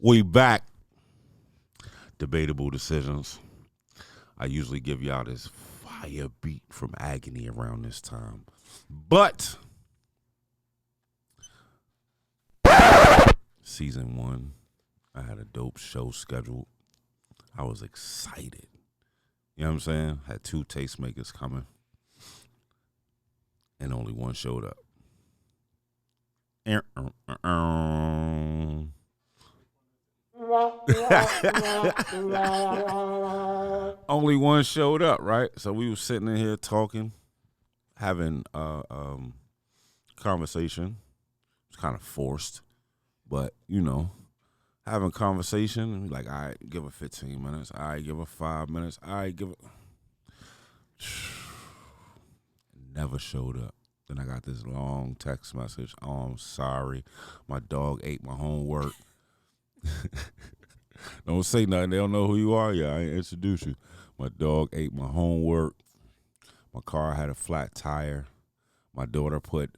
We back. Debatable decisions. I usually give y'all this fire beat from Agony around this time. But season 1, I had a dope show scheduled. I was excited. You know what I'm saying? Had 2 tastemakers coming. And only one showed up. Only one showed up, right? So we were sitting in here talking, having conversation. It was kind of forced, but having conversation. Like, all right, give her 15 minutes. All right, give her 5 minutes. All right, give her. Never showed up. Then I got this long text message. Oh, I'm sorry. My dog ate my homework. Don't say nothing. They don't know who you are. Yeah, I ain't introduce you. My dog ate my homework. My car had a flat tire. My daughter put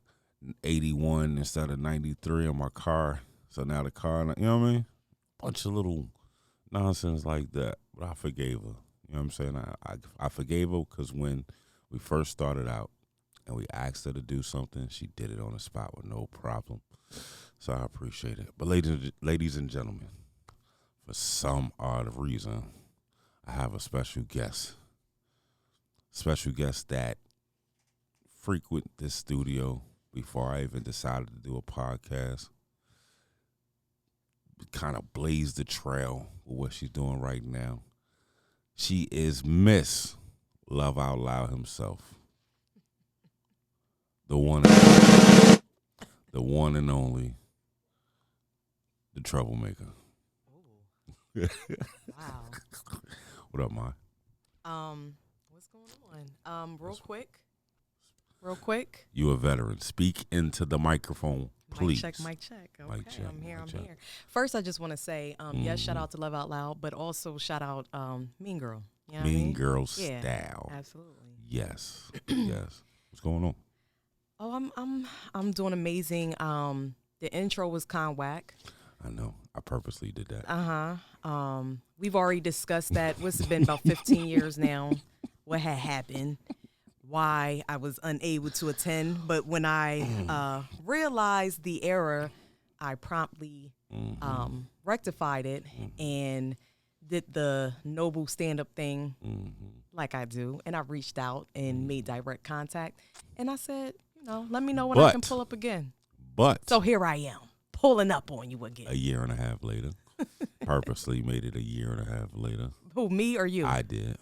81 instead of 93 on my car. So now the car, you know what I mean? Bunch of little nonsense like that. But I forgave her. You know what I'm saying? I forgave her because when we first started out and we asked her to do something, she did it on the spot with no problem. So I appreciate it. But ladies and gentlemen, for some odd reason, I have a special guest. Special guest that frequent this studio before I even decided to do a podcast. Kind of blazed the trail with what she's doing right now. She is Miss Love Out Loud himself. The one and only, the troublemaker. Wow. What up, Ma? What's going on? Real quick. You a veteran. Speak into the microphone, please. Mic check. Okay, Mic check, I'm here. mic check. First, I just want to say, yes, shout out to Love Out Loud, but also shout out Mean Girl. You know what I mean? Girl Yeah, style. absolutely. Yes. Yes. What's going on? Oh, I'm doing amazing. The intro was kind of whack. I know. I purposely did that. We've already discussed that. It's been about 15 years now. What had happened? Why I was unable to attend. But when I realized the error, I promptly rectified it and did the noble stand-up thing like I do. And I reached out and made direct contact. And I said, let me know when I can pull up again. But so here I am, pulling up on you again. A year and a half later. Purposely made it a year and a half later. Who, me or you? I did.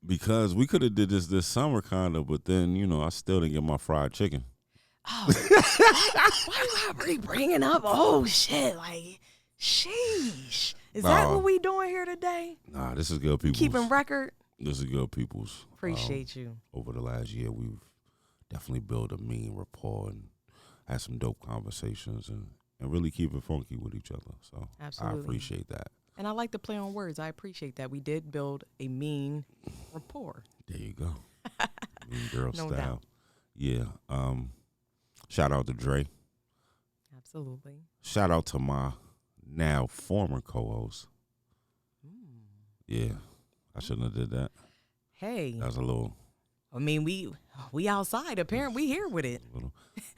Because we could have did this summer kind of, but then, I still didn't get my fried chicken. Oh, why are we bringing up? Oh, shit. Like, sheesh. Is that what we doing here today? Nah, this is good people's. Keeping record? This is good people's. Appreciate you. Over the last year, we've definitely built a mean rapport and had some dope conversations and really keep it funky with each other. So absolutely. I appreciate that. And I like to play on words. I appreciate that. We did build a mean rapport. There you go. Mean girl No style. doubt. Yeah. Shout out to Dre. Absolutely. Shout out to my now former co-host. Yeah. I shouldn't have did that. Hey. That was a little. I mean, we outside. Apparently, we here with it.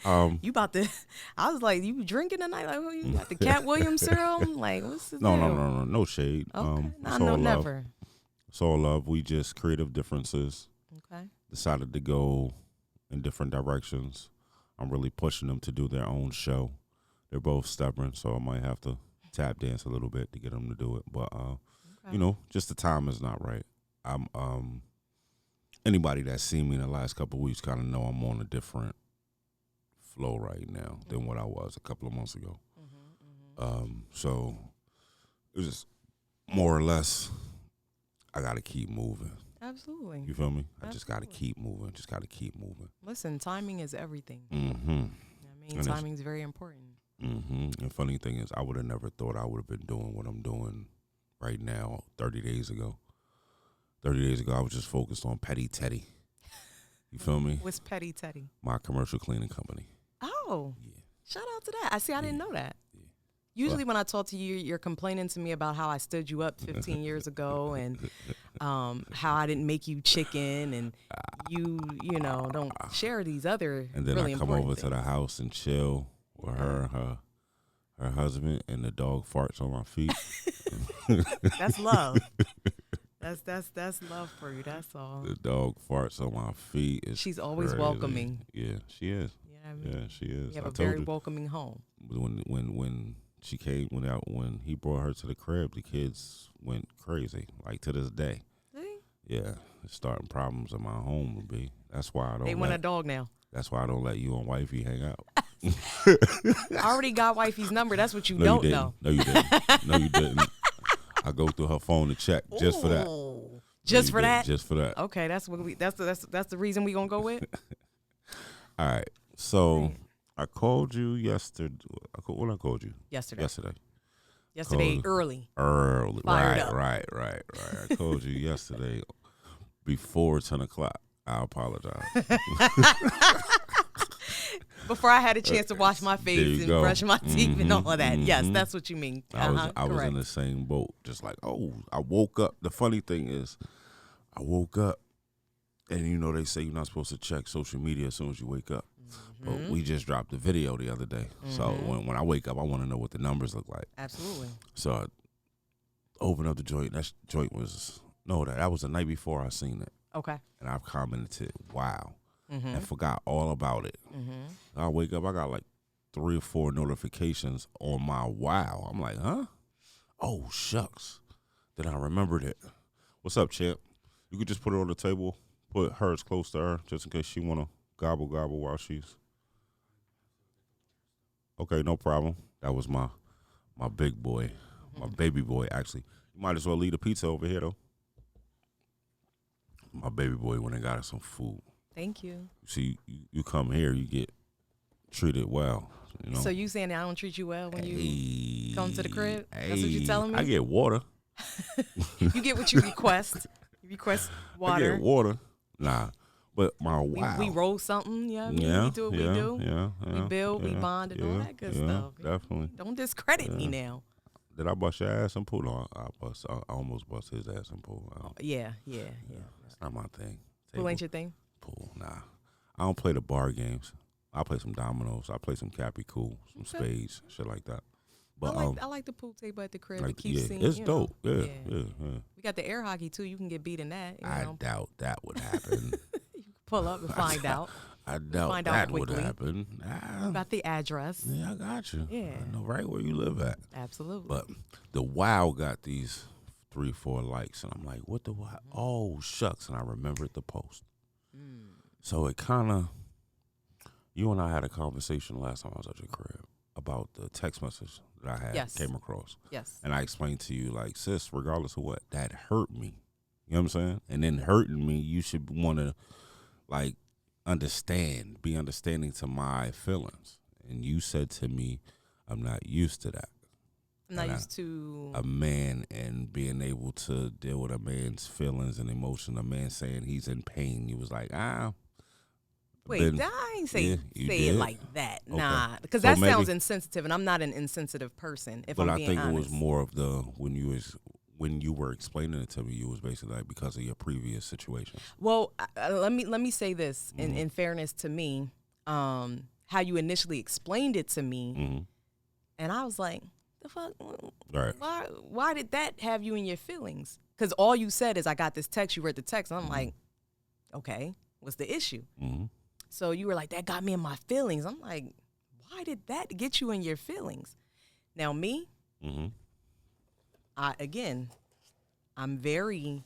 You about to? I was like, you drinking tonight? Like, oh, you got the Cat Williams serum? Like, what's the No, deal? no shade. Okay, it's no, all never. love. It's all love. We just creative differences. Okay. Decided to go in different directions. I'm really pushing them to do their own show. They're both stubborn, so I might have to tap dance a little bit to get them to do it. But just the time is not right. I'm anybody that's seen me in the last couple of weeks kind of know I'm on a different flow right now than what I was a couple of months ago. So it was just more or less, I got to keep moving. Absolutely. You feel me? Absolutely. I just got to keep moving. Just got to keep moving. Listen, timing is everything. Mm-hmm. Timing is very important. Mm-hmm. And funny thing is, I would have never thought I would have been doing what I'm doing right now 30 days ago. 30 days ago, I was just focused on Petty Teddy. You feel me? What's Petty Teddy? My commercial cleaning company. Oh. Yeah. Shout out to that. I didn't know that. Yeah. Usually when I talk to you, you're complaining to me about how I stood you up 15 years ago and how I didn't make you chicken, and you know, don't share these other And then really I come important over to things. the house and chill with her and her husband, and the dog farts on my feet. That's love. That's love for you. That's all. The dog farts on my feet. It's She's always crazy. welcoming. Yeah, she is. You know what I mean? Yeah, she is. You have I a told very you welcoming home. when she came when he brought her to the crib, the kids went crazy. Like to this day. See? Yeah, it's starting problems in my home would be. That's why I don't. They want a dog now. That's why I don't let you and wifey hang out. I already got wifey's number. That's what you No, don't you didn't. know. No, you didn't. No, you didn't. I go through her phone to check just for that. Ooh. Just for that? Just for that. Okay, that's the reason we gonna go with. All right. So I called you yesterday. When I called you Yesterday Called- early. early. Fired up. Right. I called you yesterday before 10 o'clock. I apologize. Before I had a chance to wash my There face you and go. brush my teeth and all of that. Yes, mhm. that's what you mean. I was Correct. in the same boat. Just like, I woke up. The funny thing is, I woke up, and you know they say you're not supposed to check social media as soon as you wake up. But we just dropped a video the other day. So when I wake up, I want to know what the numbers look like. Absolutely. So I opened up the joint. That joint was that was the night before I seen it, Okay. and I commented, "Wow," Mm-hmm. and forgot all about it. I wake up, I got like 3 or 4 notifications on my wow. I'm like, huh? Oh shucks. Then I remembered it. What's up, champ? You could just put it on the table, put hers close to her, just in case she wanna gobble while she's. Okay, no problem. That was my big boy, my baby boy. Actually, you might as well leave the pizza over here though. My baby boy went and got us some food. Thank you. See, you come here, you get treated well. You know. So you saying that I don't treat you well when you Hey, come to the crib? That's what you telling me? I get water. You get what you request. You request I water. get water. Nah, but my We, wow. we roll something, yeah. Yeah, We do what we do. Yeah, We build, we bond, and all that good stuff. Definitely. Don't discredit me now. Did I bust your ass in pool? No, I almost bust his ass in pool. Yeah. That's not my thing. Pool ain't your thing? Pool, nah. I don't play the bar games. I play some dominoes. I play some Cappy Cool, some spades, shit like that. But I like the pool table at the crib. like, It keeps seeing, it's you know, dope. Yeah. We got the air hockey too. You can get beat in that. You I know. doubt that would happen. Pull up and find out. I doubt Find out that would quickly. happen. Got the address. Yeah, I got you. Yeah. I know right where you live at. Absolutely. But the wow got these 3, 4 likes, and I'm like, what the wow? Oh, shucks. And I remembered the post. So it kind of, you and I had a conversation last time I was at your crib about the text message that I had Yes. came across. Yes. And I explained to you, like, sis, regardless of what, that hurt me. You know what I'm saying? And then hurting me, you should want to, like, be understanding to my feelings. And you said to me, I'm not used to that. I'm not And used to. A man and being able to deal with a man's feelings and emotion, a man saying he's in pain. He was like, Wait, been- I ain't yeah, say you say it did? like that. Okay. Nah, because So that maybe- sounds insensitive, and I'm not an insensitive person. If but I'm I being think honest. it was more of the when you were explaining it to me, you was basically like because of your previous situation. Well, let me say this Mm-hmm. in fairness to me, how you initially explained it to me, Mm-hmm. and I was like, the fuck, Right. why did that have you in your feelings? Because all you said is I got this text. You read the text, and I'm like, okay, what's the issue? Mm-hmm. So you were like, that got me in my feelings. I'm like, why did that get you in your feelings? Now me, Mm-hmm. I'm very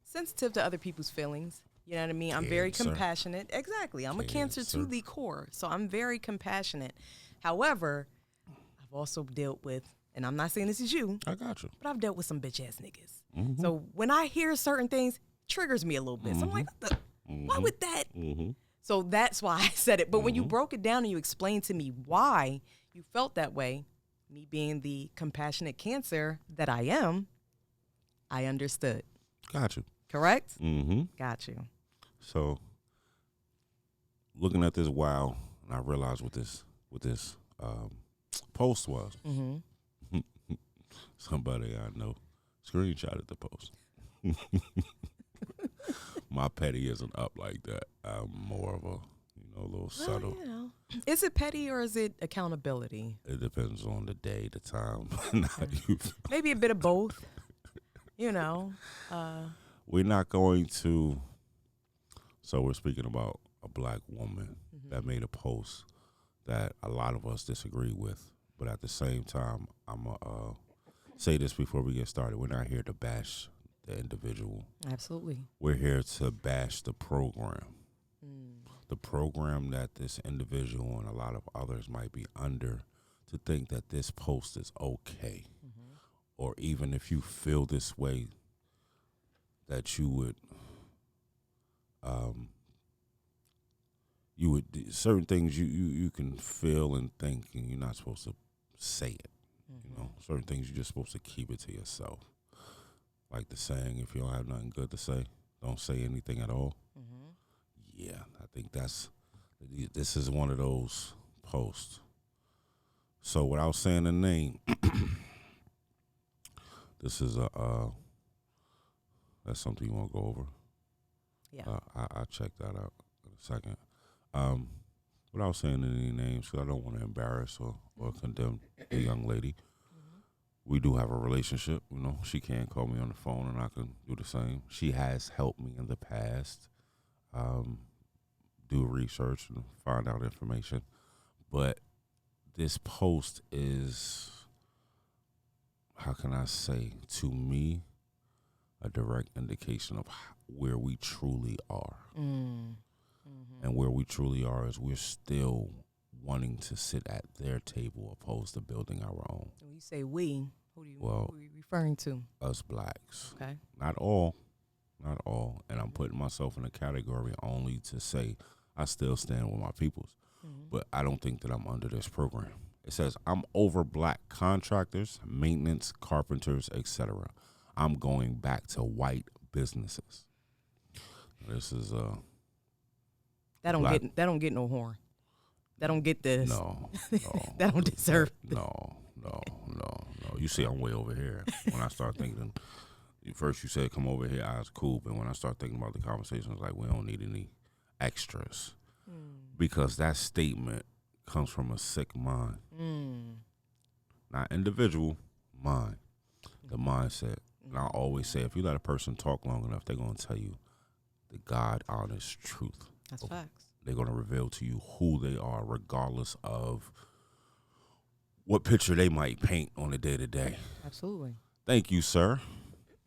sensitive to other people's feelings. You know what I mean? I'm very Cancer. compassionate. Exactly. I'm a Cancer to Cancer. the core. So I'm very compassionate. However, I've also dealt with, and I'm not saying this is you, I got you. but I've dealt with some bitch ass niggas. Mm-hmm. So when I hear certain things, triggers me a little bit. So I'm like, what the, why would that? Mm-hmm. So that's why I said it. But when you broke it down and you explained to me why you felt that way, me being the compassionate Cancer that I am, I understood. Got you. Correct? Mm-hmm. Got you. So looking at this wow, and I realized with this Post was. Somebody I know screenshotted the post. My petty isn't up like that. I'm more of a, a little subtle. Is it petty or is it accountability? It depends on the day, the time, and how you feel. Maybe a bit of both. We're not going to. So we're speaking about a black woman that made a post that a lot of us disagree with. But at the same time, I'm going to say this before we get started. We're not here to bash the individual. Absolutely. We're here to bash the program. The program that this individual and a lot of others might be under, to think that this post is okay. Or even if you feel this way, that you would certain things you can feel and think, and you're not supposed to say it. Certain things you're just supposed to keep it to yourself. Like the saying, if you don't have nothing good to say, don't say anything at all. Yeah, I think this is one of those posts. So without saying the name, this is that's something you want to go over. Yeah. I'll check that out in a second. Without saying any names, because I don't want to embarrass or condemn the young lady. We do have a relationship. She can call me on the phone and I can do the same. She has helped me in the past do research and find out information. But this post is, how can I say, to me, a direct indication of where we truly are. And where we truly are is we're still wanting to sit at their table opposed to building our own. When you say we, who are you referring to? Us blacks. Okay. Not all. And I'm putting myself in a category only to say I still stand with my peoples. But I don't think that I'm under this program. It says I'm over black contractors, maintenance, carpenters, etc. I'm going back to white businesses. This is that don't get no horn. That don't get this. No. That don't deserve. No. You see, I'm way over here. When I start thinking, first you said come over here, I was cool, but when I start thinking about the conversation, it's like we don't need any extras, because that statement comes from a sick mind, not individual, mind, the mindset. And I always say, if you let a person talk long enough, they're gonna tell you the God honest truth. That's facts. They're gonna reveal to you who they are, regardless of what picture they might paint on a day to day. Absolutely. Thank you, sir.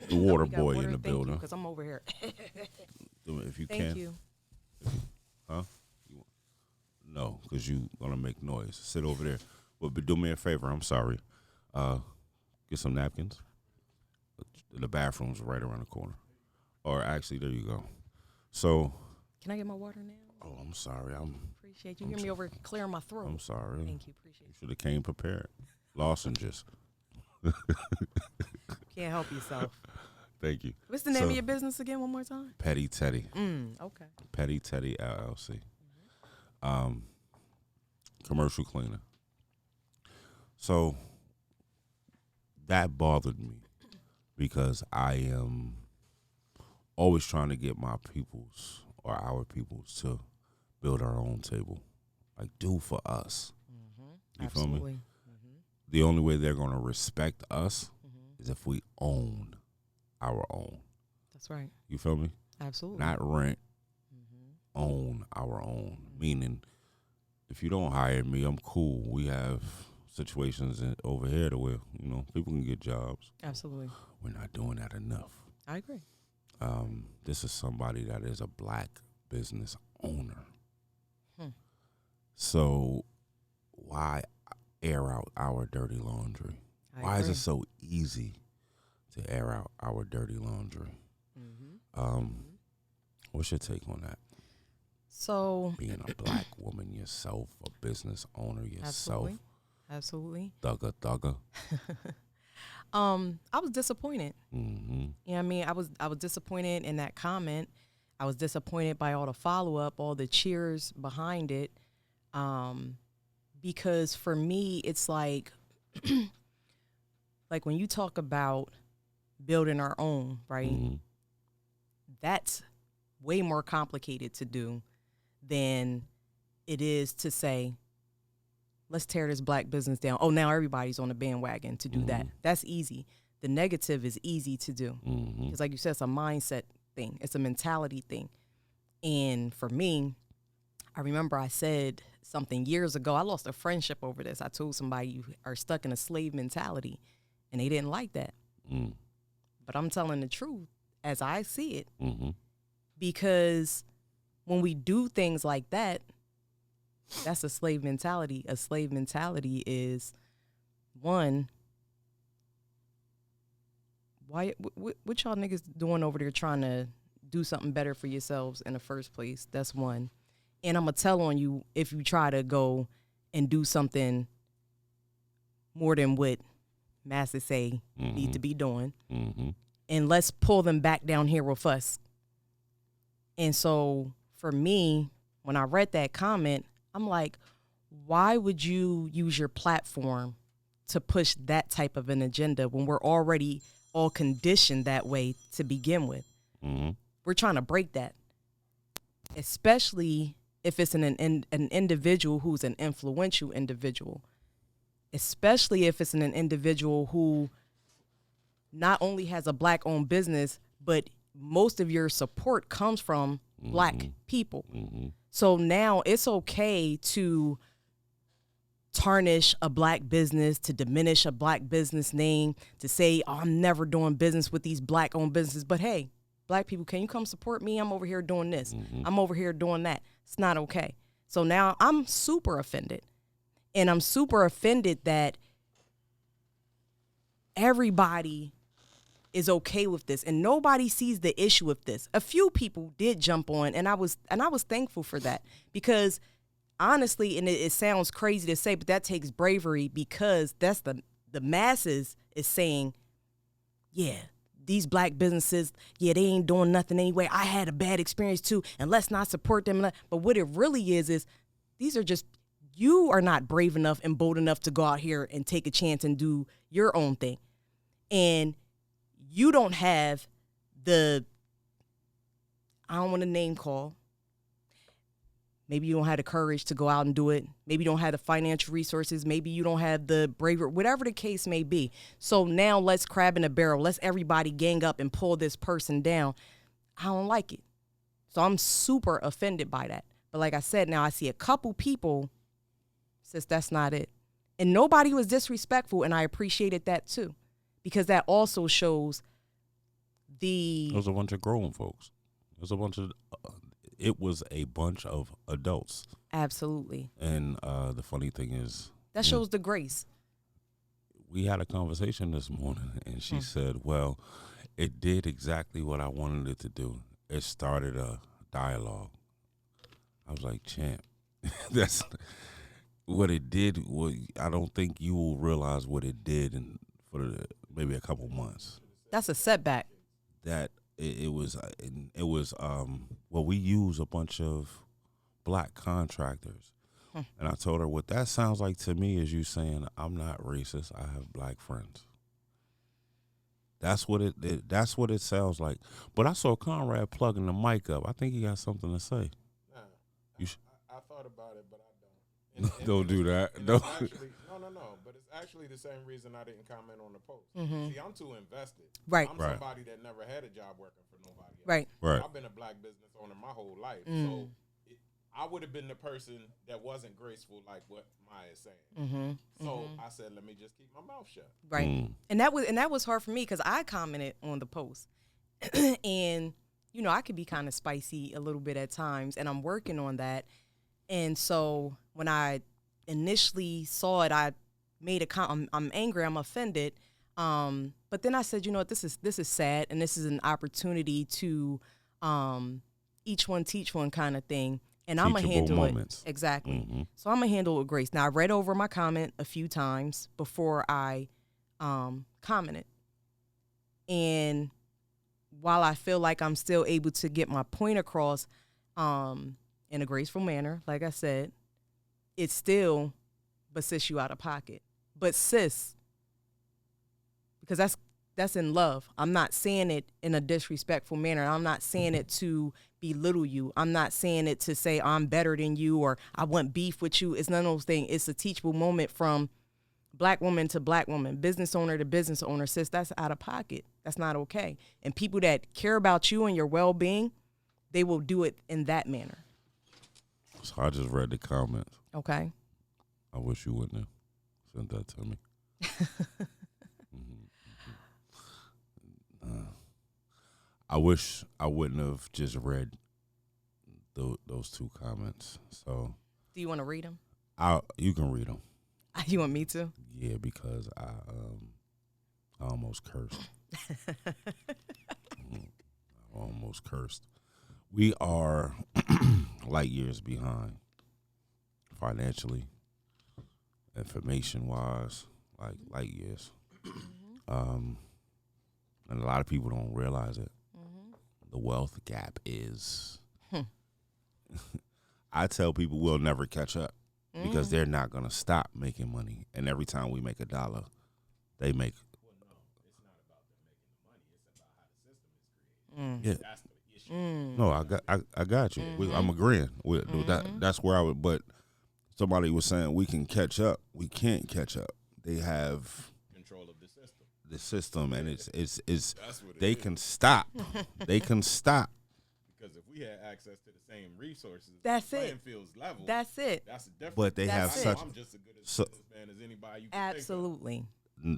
The water boy water, in the building. Because I'm over here. If you Thank can. you. Huh? No, because you gonna make noise. Sit over there. But do me a favor. I'm sorry. Get some napkins. The bathroom's right around the corner. Or actually, there you go. So. Can I get my water now? Oh, I'm sorry. Appreciate you. Hear me over clearing my throat. I'm sorry. Thank you. Appreciate you. Should have came prepared. Lozenges. Can't help yourself. Thank you. What's the name of your business again? One more time. Petty Teddy. Okay. Petty Teddy LLC. Commercial cleaner. So that bothered me because I am always trying to get my peoples or our peoples to build our own table, like do for us. You Absolutely. feel me? The only way they're going to respect us is if we own our own. That's right. You feel me? Absolutely. Not rent, own our own. Meaning, if you don't hire me, I'm cool. We have situations over here to where, people can get jobs. Absolutely. We're not doing that enough. I agree. This is somebody that is a black business owner. So why air out our dirty laundry? Why is it so easy to air out our dirty laundry? What's your take on that? So being a black woman yourself, a business owner yourself. Absolutely. Thugger. I was disappointed. You know what I mean? I was disappointed in that comment. I was disappointed by all the follow-up, all the cheers behind it. because for me, it's like when you talk about building our own, right? Mhm. That's way more complicated to do than it is to say, let's tear this black business down. Oh, now everybody's on the bandwagon to do that. That's easy. The negative is easy to do. Because like you said, it's a mindset thing. It's a mentality thing. And for me, I remember I said something years ago. I lost a friendship over this. I told somebody you are stuck in a slave mentality, and they didn't like that. But I'm telling the truth as I see it. Because when we do things like that, that's a slave mentality. A slave mentality is, one, why? What y'all niggas doing over there trying to do something better for yourselves in the first place? That's one. And I'm going to tell on you if you try to go and do something more than what masses say need to be doing. And let's pull them back down here with us. And so for me, when I read that comment, I'm like, why would you use your platform to push that type of an agenda when we're already all conditioned that way to begin with? We're trying to break that, especially if it's an individual who's an influential individual, especially if it's an individual who not only has a black-owned business, but most of your support comes from black people. So now it's okay to tarnish a black business, to diminish a black business name, to say, oh, I'm never doing business with these black-owned businesses. But hey, black people, can you come support me? I'm over here doing this. I'm over here doing that. It's not okay. So now I'm super offended. And I'm super offended that everybody is okay with this and nobody sees the issue with this. A few people did jump on, and I was thankful for that, because honestly, and it sounds crazy to say, but that takes bravery, because that's the masses is saying, yeah, these black businesses, yeah, they ain't doing nothing anyway. I had a bad experience too, and let's not support them. But what it really is these are just, you are not brave enough and bold enough to go out here and take a chance and do your own thing. And you don't have I don't want to name call. Maybe you don't have the courage to go out and do it. Maybe you don't have the financial resources. Maybe you don't have the bravery, whatever the case may be. So now let's crab in a barrel. Let's everybody gang up and pull this person down. I don't like it. So I'm super offended by that. But like I said, now I see a couple people says that's not it. And nobody was disrespectful, and I appreciated that too, because that also shows It was a bunch of grown folks. It was a bunch of adults. Absolutely. And the funny thing is, that shows the grace. We had a conversation this morning, and she said, well, it did exactly what I wanted it to do. It started a dialogue. I was like, champ, that's what it did. I don't think you will realize what it did for maybe a couple months. That's a setback. That it was well, we use a bunch of black contractors. And I told her, what that sounds like to me is you saying, I'm not racist, I have black friends. That's what it sounds like. But I saw Conrad plugging the mic up. I think he got something to say. I thought about it, but I don't. Don't do that. No. But it's actually the same reason I didn't comment on the post. See, I'm too invested. Right. I'm somebody that never had a job working for nobody else. Right. I've been a black business owner my whole life. So I would have been the person that wasn't graceful like what Maya is saying. So I said, let me just keep my mouth shut. Right. And that was hard for me, because I commented on the post. And, you know, I could be kind of spicy a little bit at times, and I'm working on that. And so when I initially saw it, I made a comment. I'm angry, I'm offended. But then I said, you know what, this is sad, and this is an opportunity to each one teach one kind of thing. And I'm going to handle moments. it. Exactly. So I'm going to handle it with grace. Now, I read over my comment a few times before I commented. And while I feel like I'm still able to get my point across in a graceful manner, like I said, it's still but sis, you out of pocket. But sis, because that's in love. I'm not saying it in a disrespectful manner. I'm not saying it to belittle you. I'm not saying it to say I'm better than you or I want beef with you. It's none of those things. It's a teachable moment from black woman to black woman, business owner to business owner. Sis, that's out of pocket. That's not okay. And people that care about you and your well-being, they will do it in that manner. So I just read the comments. Okay. I wish you wouldn't have sent that to me. I wish I wouldn't have just read those two comments. So, Do you want to read them? You can read them. You want me to? Yeah, because I almost cursed. I almost cursed. We are light years behind financially, information wise, like light years. And a lot of people don't realize it. The wealth gap is. I tell people we'll never catch up because they're not going to stop making money. And every time we make $1, they make. Well, no, it's not about them making the money. It's about how the system is created. Yeah. That's the issue. No, I got you. I'm agreeing with that. That's where I would. But somebody was saying we can catch up. We can't catch up. They have Control of the system. the system, and it's That's what it they is. can stop. They can stop. Because if we had access to the same resources, That's the playing it. field's level. That's it. That's a difference. But they have That's it. such. I'm just as good a so- businessman as anybody you can Absolutely.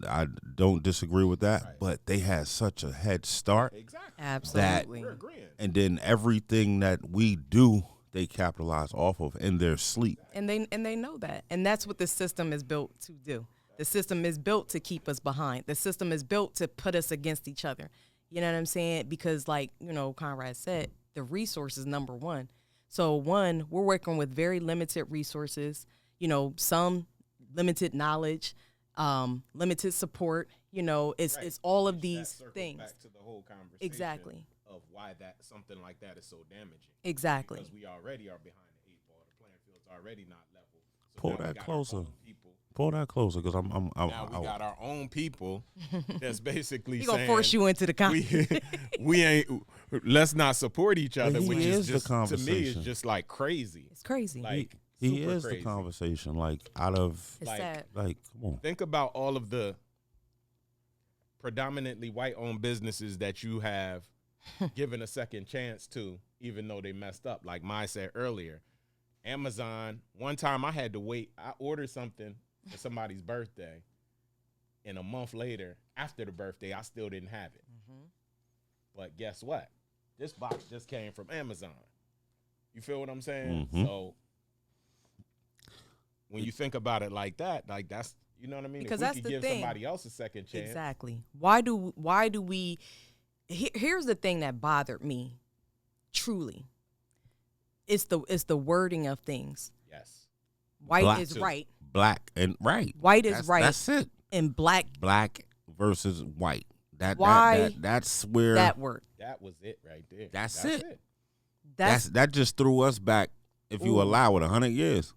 I don't disagree with that, Right. but they had such a head start, think of. Exactly. Absolutely. We're agreeing. and then everything that we do, they capitalize off of in their sleep. And they know that. And that's what the system is built to do. The system is built to keep us behind. The system is built to put us against each other. You know what I'm saying? Because like, Conrad said, the resource is number one. So one, we're working with very limited resources, some limited knowledge, limited support, it's all of That these circles things. Back to the whole conversation Exactly. of why that something like that is so damaging. Exactly. Because we already are behind the 8 ball. The playing field's already not level. So Pull now we that got our closer. own people. Pull that closer, because I'm Now we got our own people that's basically We're saying going to force you into the conversation. we ain't. Let's not support each other, he which is is the just to me is conversation. just like crazy. It's crazy. Like he super is crazy. the conversation. Like out of It's like- sad. come on. Think about all of the predominantly white-owned businesses that you have given a second chance to, even though they messed up. Like Mai said earlier, Amazon. One time I had to wait. I ordered something for somebody's birthday, and a month later, after the birthday, I still didn't have it. But guess what? This box just came from Amazon. You feel what I'm saying? Mhm. So when you think about it like that, like that's, you know what I mean? Because if we that's could the give thing. somebody else a second chance. Exactly. Why do we here's the thing that bothered me truly. It's the wording of things. Yes. White Black is too. right Black and right. White is That's- right. That's it. and black Black versus white. Why That's where that word. That was it right there. That's it. That's that just threw us back, if you Ooh. allow it, 100 years.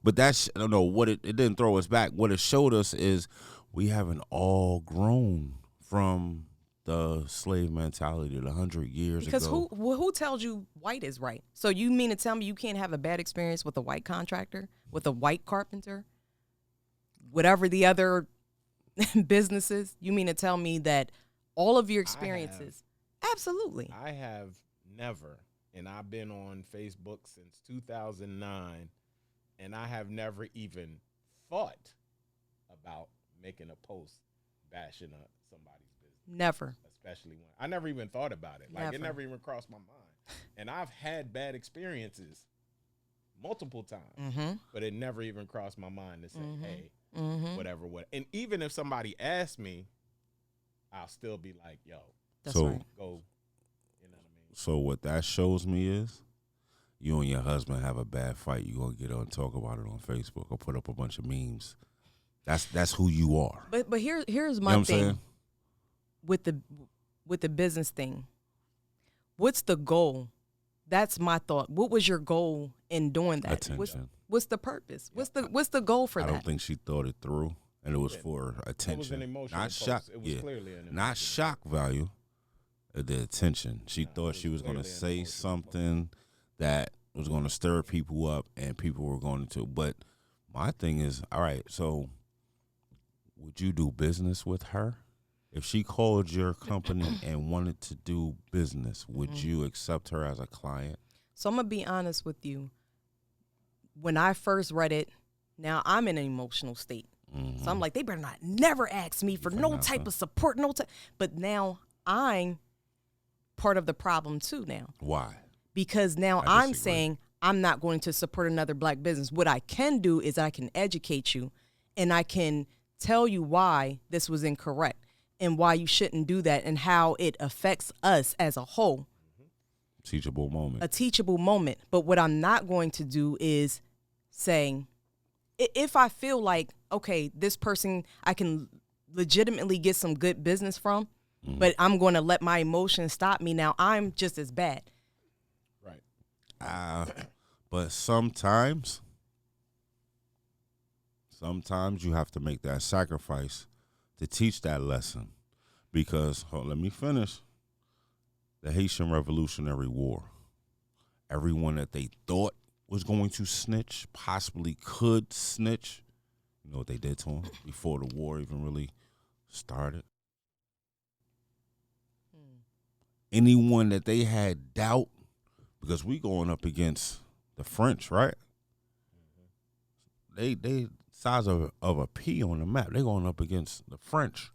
But I don't know what it didn't throw us back. What it showed us is we haven't all grown from the slave mentality of 100 years because ago. who tells you white is right? So you mean to tell me you can't have a bad experience with a white contractor, with a white carpenter, whatever the other businesses? You mean to tell me that all of your experiences? Absolutely. I have never, and I've been on Facebook since 2009, and I have never even thought about making a post bashing somebody's business. Never. Especially when I never even thought about it. Like it Never. never even crossed my mind. And I've had bad experiences multiple times, Mm-hmm. but it never even crossed my mind to say, hey, Mm-hmm. whatever. And even if somebody asked me, I'll still be like, yo, That's So- right. go. You know what I mean? So what that shows me is you and your husband have a bad fight. You're going to get on and talk about it on Facebook or put up a bunch of memes. That's who you are. But here's You know my what I'm thing saying? with the business thing. What's the goal? That's my thought. What was your goal in doing that? Attention. What's the purpose? What's the goal for I that? don't think she thought it through, and it was for It attention. was an emotional not post. shock. It was clearly an not emotional shock value. The attention. She thought she was going to clearly an say emotional something that was going to stir people up, and people were going to. But my thing is, all right. So, would you do business with her? If she called your company and wanted to do business, would you accept her as a client? So I'm gonna be honest with you. When I first read it, now I'm in an emotional state. So I'm like, they better not never ask me for no type of support, no type. But now I'm part of the problem too now. Why? Because now I I'm disagree. saying I'm not going to support another black business. What I can do is I can educate you and I can tell you why this was incorrect and why you shouldn't do that and how it affects us as a whole. Teachable moment. A teachable moment. But what I'm not going to do is saying, if I feel like, okay, this person I can legitimately get some good business from, but I'm going to let my emotions stop me now, I'm just as bad. Right. But sometimes you have to make that sacrifice to teach that lesson. Because, let me finish. The Haitian Revolutionary War. Everyone that they thought was going to snitch, possibly could snitch. You know what they did to him before the war even really started? Anyone that they had doubt, because we going up against the French, right? They size of a pea on the map. They going up against the French.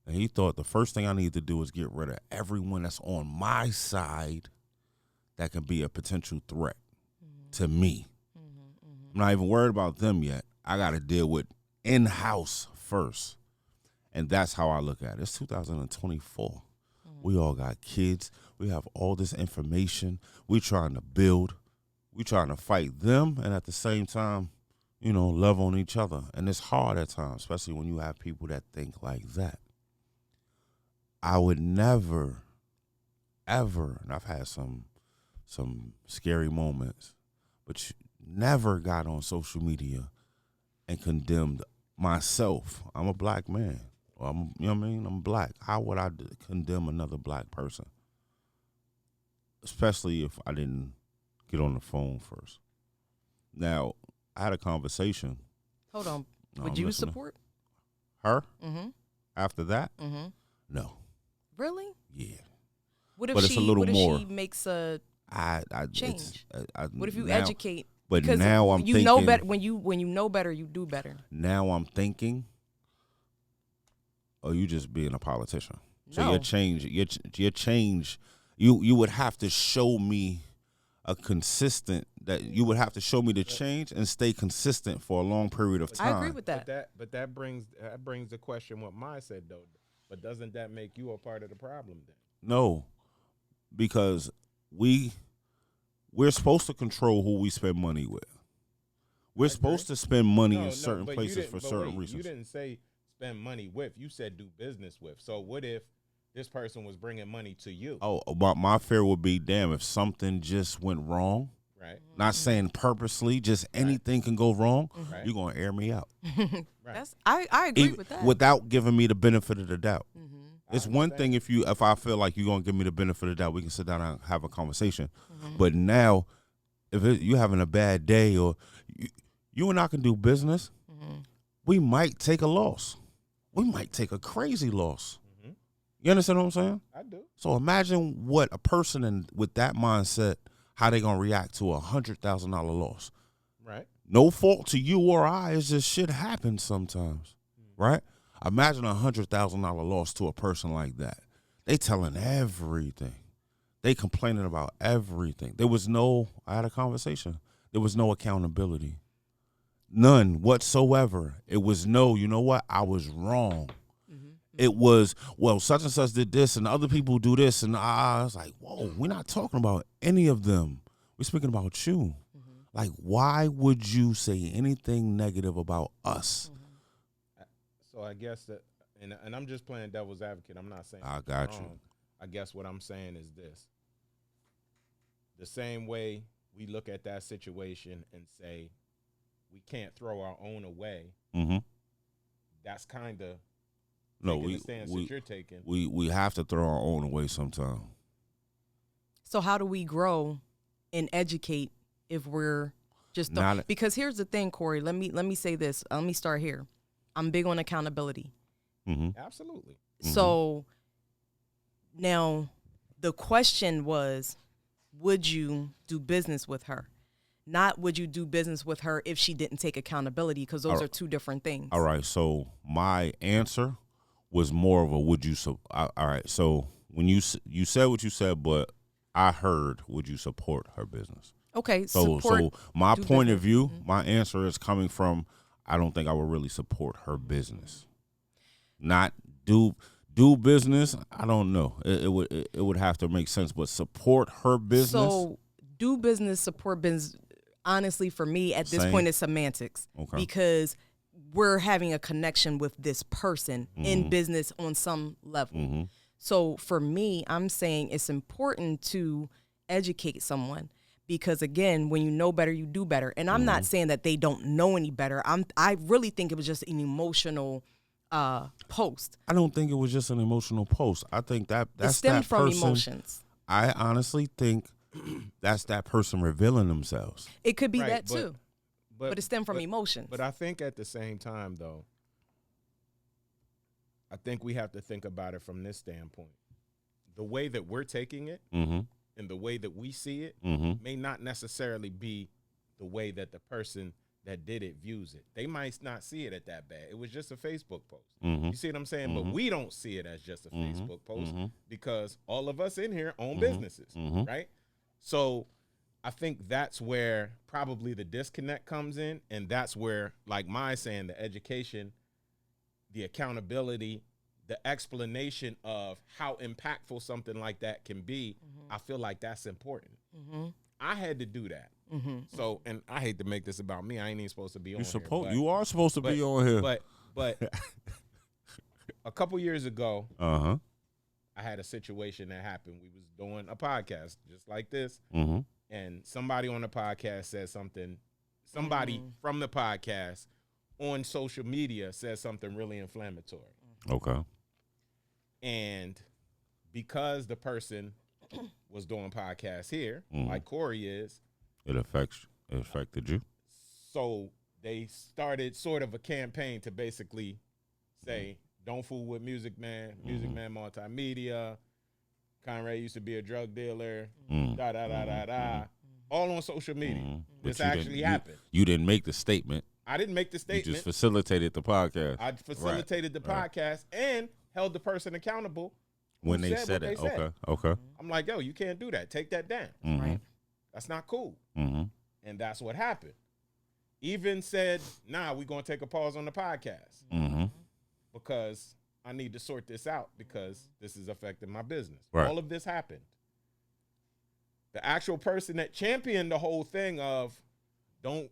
And he thought the first thing I need to do is get rid of everyone that's on my side that can be a potential threat to me. I'm not even worried about them yet. I got to deal with in-house first. And that's how I look at it. It's 2024. We all got kids. We have all this information. We trying to build. We trying to fight them and at the same time, love on each other. And it's hard at times, especially when you have people that think like that. I would never, ever, and I've had some scary moments, but never got on social media and condemned myself. I'm a black man. You know what I mean? I'm black. How would I condemn another black person? Especially if I didn't get on the phone first. Now, I had a conversation. Hold on. No, Would I'm you listening. support? Her? Mm-hmm. After that? Mm-hmm. No. Really? Yeah. What if But it's a little more. she makes a I change? What if you now, educate? But because now I'm you thinking. know better when you know better, you do better. Now I'm thinking. Oh, you just being a politician. So No. your change, you would have to show me you would have to show me the change and stay consistent for a long period of time. I agree with that. But that brings the question what Maya said though. But doesn't that make you a part of the problem then? No, because we're supposed to control who we spend money with. We're supposed to spend money in certain places for certain reasons. You didn't say spend money with. You said do business with. So what if this person was bringing money to you? Oh, but my fear would be, damn, if something just went wrong. Right. Not saying purposely, just anything can go wrong. Right. You're gonna air me out. Right. I agree with that. Without giving me the benefit of the doubt. Mm-hmm. It's one thing if I feel like you're gonna give me the benefit of the doubt, we can sit down and have a conversation. Mm-hmm. But now, if you're having a bad day or you and I can do business, we might take a loss. We might take a crazy loss. You understand what I'm saying? I do. So imagine what a person with that mindset, how they gonna react to $100,000 loss. Right. No fault to you or I. It's just shit happens sometimes, right? Imagine $100,000 loss to a person like that. They telling everything. They complaining about everything. I had a conversation. There was no accountability. None whatsoever. It was you know what? I was wrong. It was, well, such and such did this and other people do this. And I was like, whoa, we're not talking about any of them. We're speaking about you. Like, why would you say anything negative about us? So I guess that, and I'm just playing devil's advocate. I'm not saying I it's got you. wrong. I guess what I'm saying is this. The same way we look at that situation and say we can't throw our own away. Mm-hmm. That's kind of No, the stance that you're taking. we have to throw our own away sometime. So how do we grow and educate if we're just because here's the thing, Corey. Let me say this. Let me start here. I'm big on accountability. Mm-hmm. Absolutely. So now the question was, would you do business with her? Not would you do business with her if she didn't take accountability, because those are two different things. All right. So my answer was more of a would you. All right. So when you said what you said, but I heard would you support her business? Okay. So my point of view, my answer is coming from I don't think I would really support her business. Not do business. I don't know. It would have to make sense, but support her business. So do business, support business. Honestly, for me at this point, it's semantics. Okay. Because we're having a connection with this person in business on some level. Mm-hmm. So for me, I'm saying it's important to educate someone, because again, when you know better, you do better. And I'm not saying that they don't know any better. I really think it was just an emotional post. I don't think it was just an emotional post. I think that's it stemmed that from person, emotions. I honestly think that's that person revealing themselves. It could be Right, that too. But it stemmed from emotions. But I think at the same time, though, I think we have to think about it from this standpoint. The way that we're taking it Mm-hmm. and the way that we see it Mm-hmm. may not necessarily be the way that the person that did it views it. They might not see it at that bad. It was just a Facebook post. Mm-hmm. You see what I'm saying? But we don't see it as just a Facebook post Mhm. because all of us in here own Mhm. businesses, Mhm. right? So I think that's where probably the disconnect comes in, and that's where, like Maya saying, the education, the accountability, the explanation of how impactful something like that can be, I feel like that's important. I had to do that. So, and I hate to make this about me. I ain't even supposed to be on here. You are supposed to be on here. But a couple years ago, Uh-huh. I had a situation that happened. We was doing a podcast just like this, Mm-hmm. and somebody on the podcast said something. Somebody from the podcast on social media said something really inflammatory. Okay. And because the person was doing podcasts here, like Corey is, It affected you. so they started sort of a campaign to basically say, don't fool with Music Man, Music Man Multimedia. Conrad used to be a drug dealer, da-da-da-da-da. All on social media. This actually happened. You didn't make the statement. I didn't make the You statement. just facilitated the podcast. I facilitated the podcast and held the person accountable when who they said said what it. they said. Okay. I'm like, yo, you can't do that. Take that down. Right. That's not cool. Mm-hmm. And that's what happened. Even said, nah, we're going to take a pause on the podcast Mm-hmm. because I need to sort this out because this is affecting my business. Right. All of this happened. The actual person that championed the whole thing of don't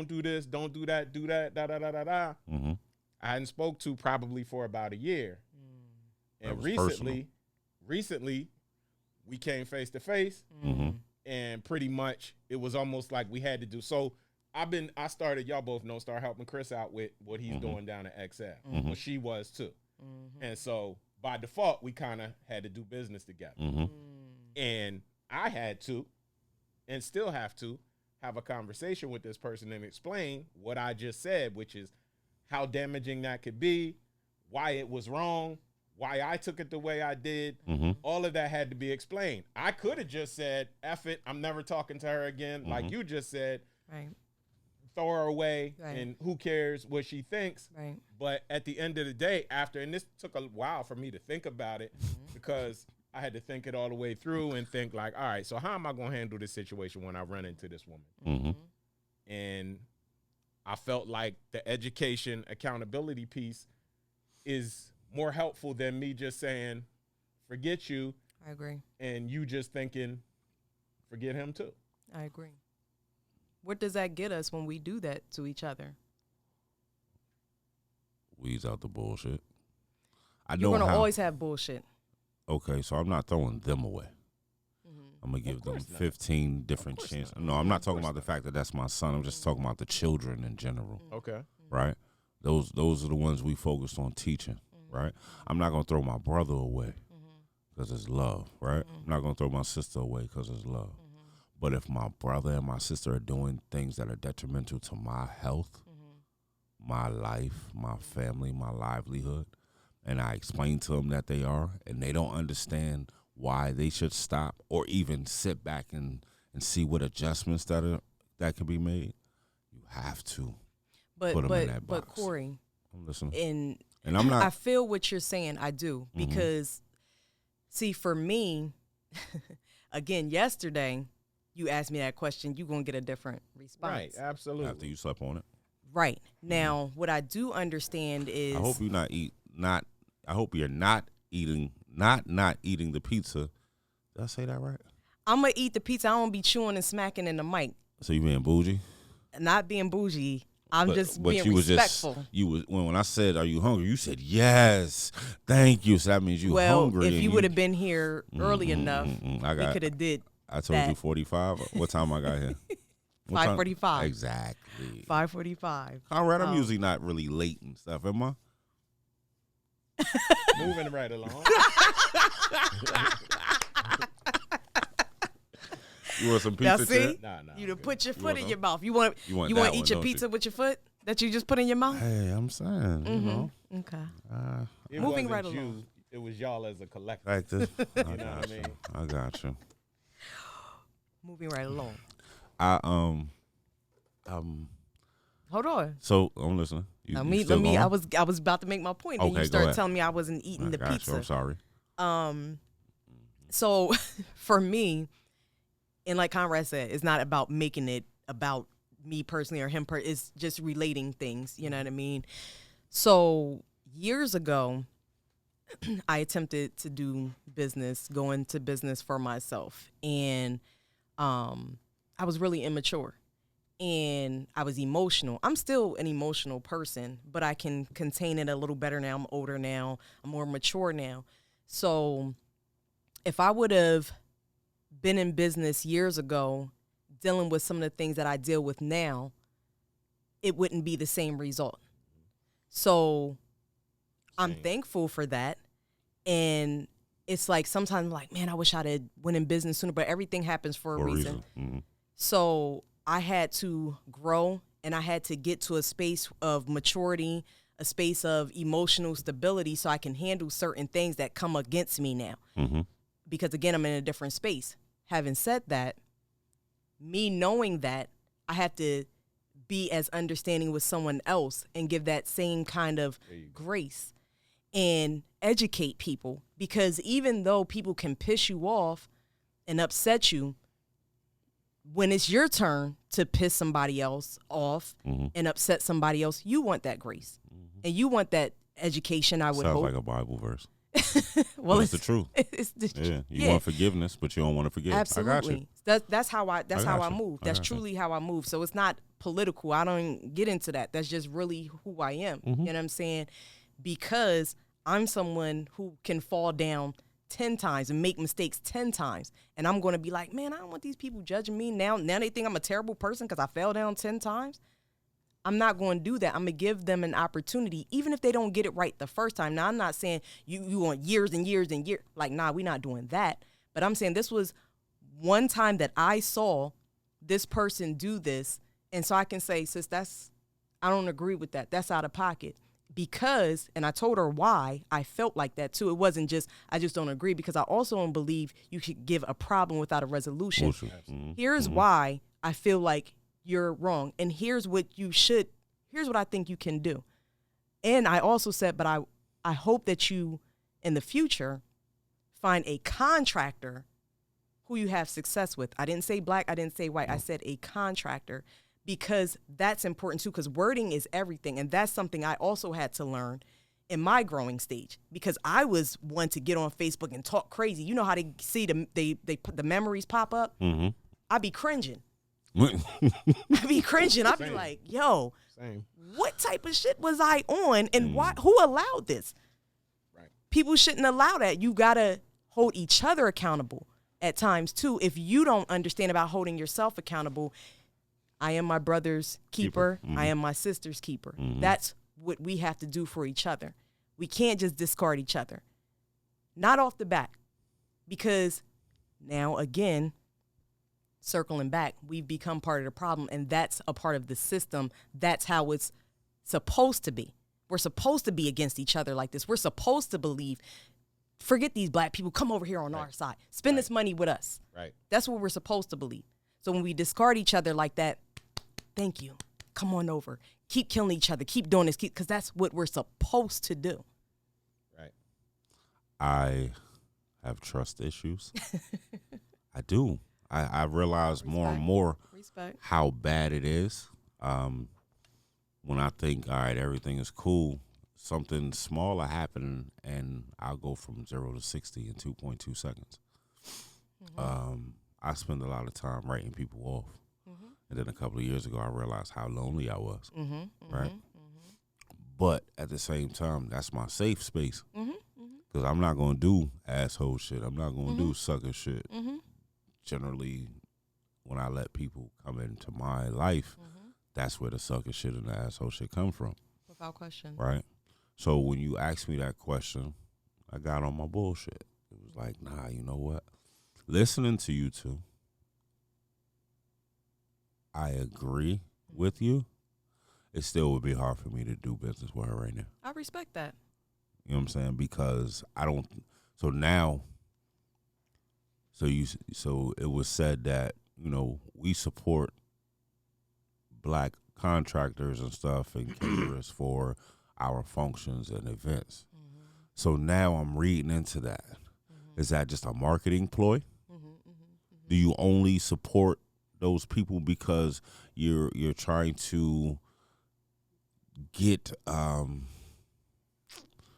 do this, don't do that, do that, da-da-da-da-da, Mm-hmm. I hadn't spoke to probably for about a year. That And was recently, we came face to face, Mm-hmm. and pretty much it was almost like we had to do. So I started, y'all both know, start helping Chris out with what he's doing down at XL. Well, she was too. And so by default, we kind of had to do business together. Mm-hmm. And I had to, and still have to, have a conversation with this person and explain what I just said, which is how damaging that could be, why it was wrong, why I took it the way I did. Mm-hmm. All of that had to be explained. I could have just said, F it, I'm never talking to her again, like you just said, Right. throw her away, Right. and who cares what she thinks. Right. But at the end of the day, and this took a while for me to think about it because I had to think it all the way through and think like, all right, so how am I going to handle this situation when I run into this woman? Mm-hmm. And I felt like the education accountability piece is more helpful than me just saying, forget you, I agree. and you just thinking, forget him too. I agree. What does that get us when we do that to each other? Weeds out the bullshit. You're going to always have bullshit. Okay, so I'm not throwing them away. I'm gonna give them course not. 15 different course chances. not. No, I'm not Of talking course about the fact that that's my son. I'm just talking about the children in general, Okay. right? Those are the ones we focused on teaching, right? I'm not gonna throw my brother away because it's love, right? I'm not gonna throw my sister away because it's love. But if my brother and my sister are doing things that are detrimental to my health, my life, my family, my livelihood, and I explain to them that they are, and they don't understand why they should stop or even sit back and see what adjustments that can be made, you have to But put them in that but box. Corey, I'm listening. and I'm not. I feel what you're saying. I do because, see, for me, again, yesterday you asked me that question. You gonna get a different response. Right. Absolutely. After you slept on it, Right. Now, what I do understand is I hope you're not. I hope you're not eating the pizza. Did I say that right? I'm gonna eat the pizza. I don't be chewing and smacking in the mic. So you being bougie? Not being bougie. I'm just being you was respectful. you was when I said, "Are you hungry?" You said, "Yes, thank you." So that means you Well, hungry. if and you would have been here early Mm, enough, I we could have did I told you that. 45. What time I got here? What time? 5:45. Exactly. 5:45. Conrad, I'm Oh. usually not really late and stuff, am I? Moving right along. You want some Now pizza? see, Chad? Nah. you to okay. put your You foot want in some? your mouth. You want You want you that want to one, eat your don't pizza you? with your foot that you just put in your mouth. Hey, I'm saying, you know, Okay. It Moving wasn't right you, along. It was y'all as a collective. like this. I know got what I you. mean? I got you. Moving right along. Hold on. So I'm listening. You, Let you me. still I going? was about to make my point, and Okay, you go started ahead. telling me I wasn't I eating the got you. pizza. I'm sorry. So for me, and like Conrad said, it's not about making it about me personally or him. It's just relating things. You know what I mean? So years ago, I attempted to go into business for myself, and I was really immature. And I was emotional. I'm still an emotional person, but I can contain it a little better now. I'm older now. I'm more mature now. So if I would have been in business years ago, dealing with some of the things that I deal with now, it wouldn't be the same result. So I'm Same. thankful for that. And it's like sometimes I'm like, man, I wish I'd have went in business sooner, but everything happens for a reason. Mhm. So I had to grow, and I had to get to a space of maturity, a space of emotional stability, so I can handle certain things that come against me now. Mhm. Because again, I'm in a different space. Having said that, me knowing that, I have to be as understanding with someone else and give that same kind of grace and educate people. Because even though people can piss you off and upset you, when it's your turn to piss somebody else off and upset somebody else, you want that grace and you want that education. I would Sounds hope. like a Bible verse. Well, it's the truth. It's the Yeah, you yeah. want forgiveness, but you don't want to forgive. Absolutely. I got you. That's how I got you. move. I That's got you. truly how I move. So it's not political. I don't get into that. That's just really who I am. Mm-hmm. You know what I'm saying? Because I'm someone who can fall down 10 times and make mistakes 10 times. And I'm going to be like, man, I don't want these people judging me now. Now they think I'm a terrible person because I fell down 10 times. I'm not going to do that. I'm going to give them an opportunity, even if they don't get it right the first time. Now, I'm not saying you want years and years and years. Like, nah, we're not doing that. But I'm saying this was one time that I saw this person do this. And so I can say, sis, I don't agree with that. That's out of pocket. Because, and I told her why I felt like that too. It wasn't just, I just don't agree, because I also don't believe you should give a problem without a resolution. Bullshit. Mhm. Here's why I feel like you're wrong. And here's what I think you can do. And I also said, but I hope that you, in the future, find a contractor who you have success with. I didn't say black, I didn't say white. I said a contractor, because that's important too, because wording is everything. And that's something I also had to learn in my growing stage, because I was one to get on Facebook and talk crazy. You know how they see the memories pop up? Mm-hmm. I'd be cringing. I'd be cringing. I'd be Same. like, yo, Same. what type of shit was I on, and why? Who allowed this? Right. People shouldn't allow that. You got to hold each other accountable. at times too. If you don't understand about holding yourself accountable, I am my brother's keeper. I am my sister's keeper. That's what we have to do for each other. We can't just discard each other. Not off the bat. Because now, again, circling back, we've become part of the problem, and that's a part of the system. That's how it's supposed to be. We're supposed to be against each other like this. We're supposed to believe, forget these black people, come over here on our side. Spend this money with us. Right. That's what we're supposed to believe. So when we discard each other like that, thank you. Come on over. Keep killing each other. Keep doing this. Because that's what we're supposed to do. Right. I have trust issues. I do. I realize more and more how bad it is. When I think, all right, everything is cool, something smaller happening, and I'll go from 0 to 60 in 2.2 seconds. I spend a lot of time writing people off. And then a couple of years ago, I realized how lonely I was. Right? But at the same time, that's my safe space. Because I'm not going to do asshole shit. I'm not going to do sucker shit. Generally, when I let people come into my life, that's where the sucker shit and the asshole shit come from. Without question. Right? So when you asked me that question, I got on my bullshit. It was like, nah, you know what? Listening to you two, I agree with you. It still would be hard for me to do business with her right now. I respect that. You know what I'm saying? Because I don't. So now. So it was said that, you know, we support black contractors and stuff and caterers for our functions and events. So now I'm reading into that. Is that just a marketing ploy? Do you only support those people because you're trying to get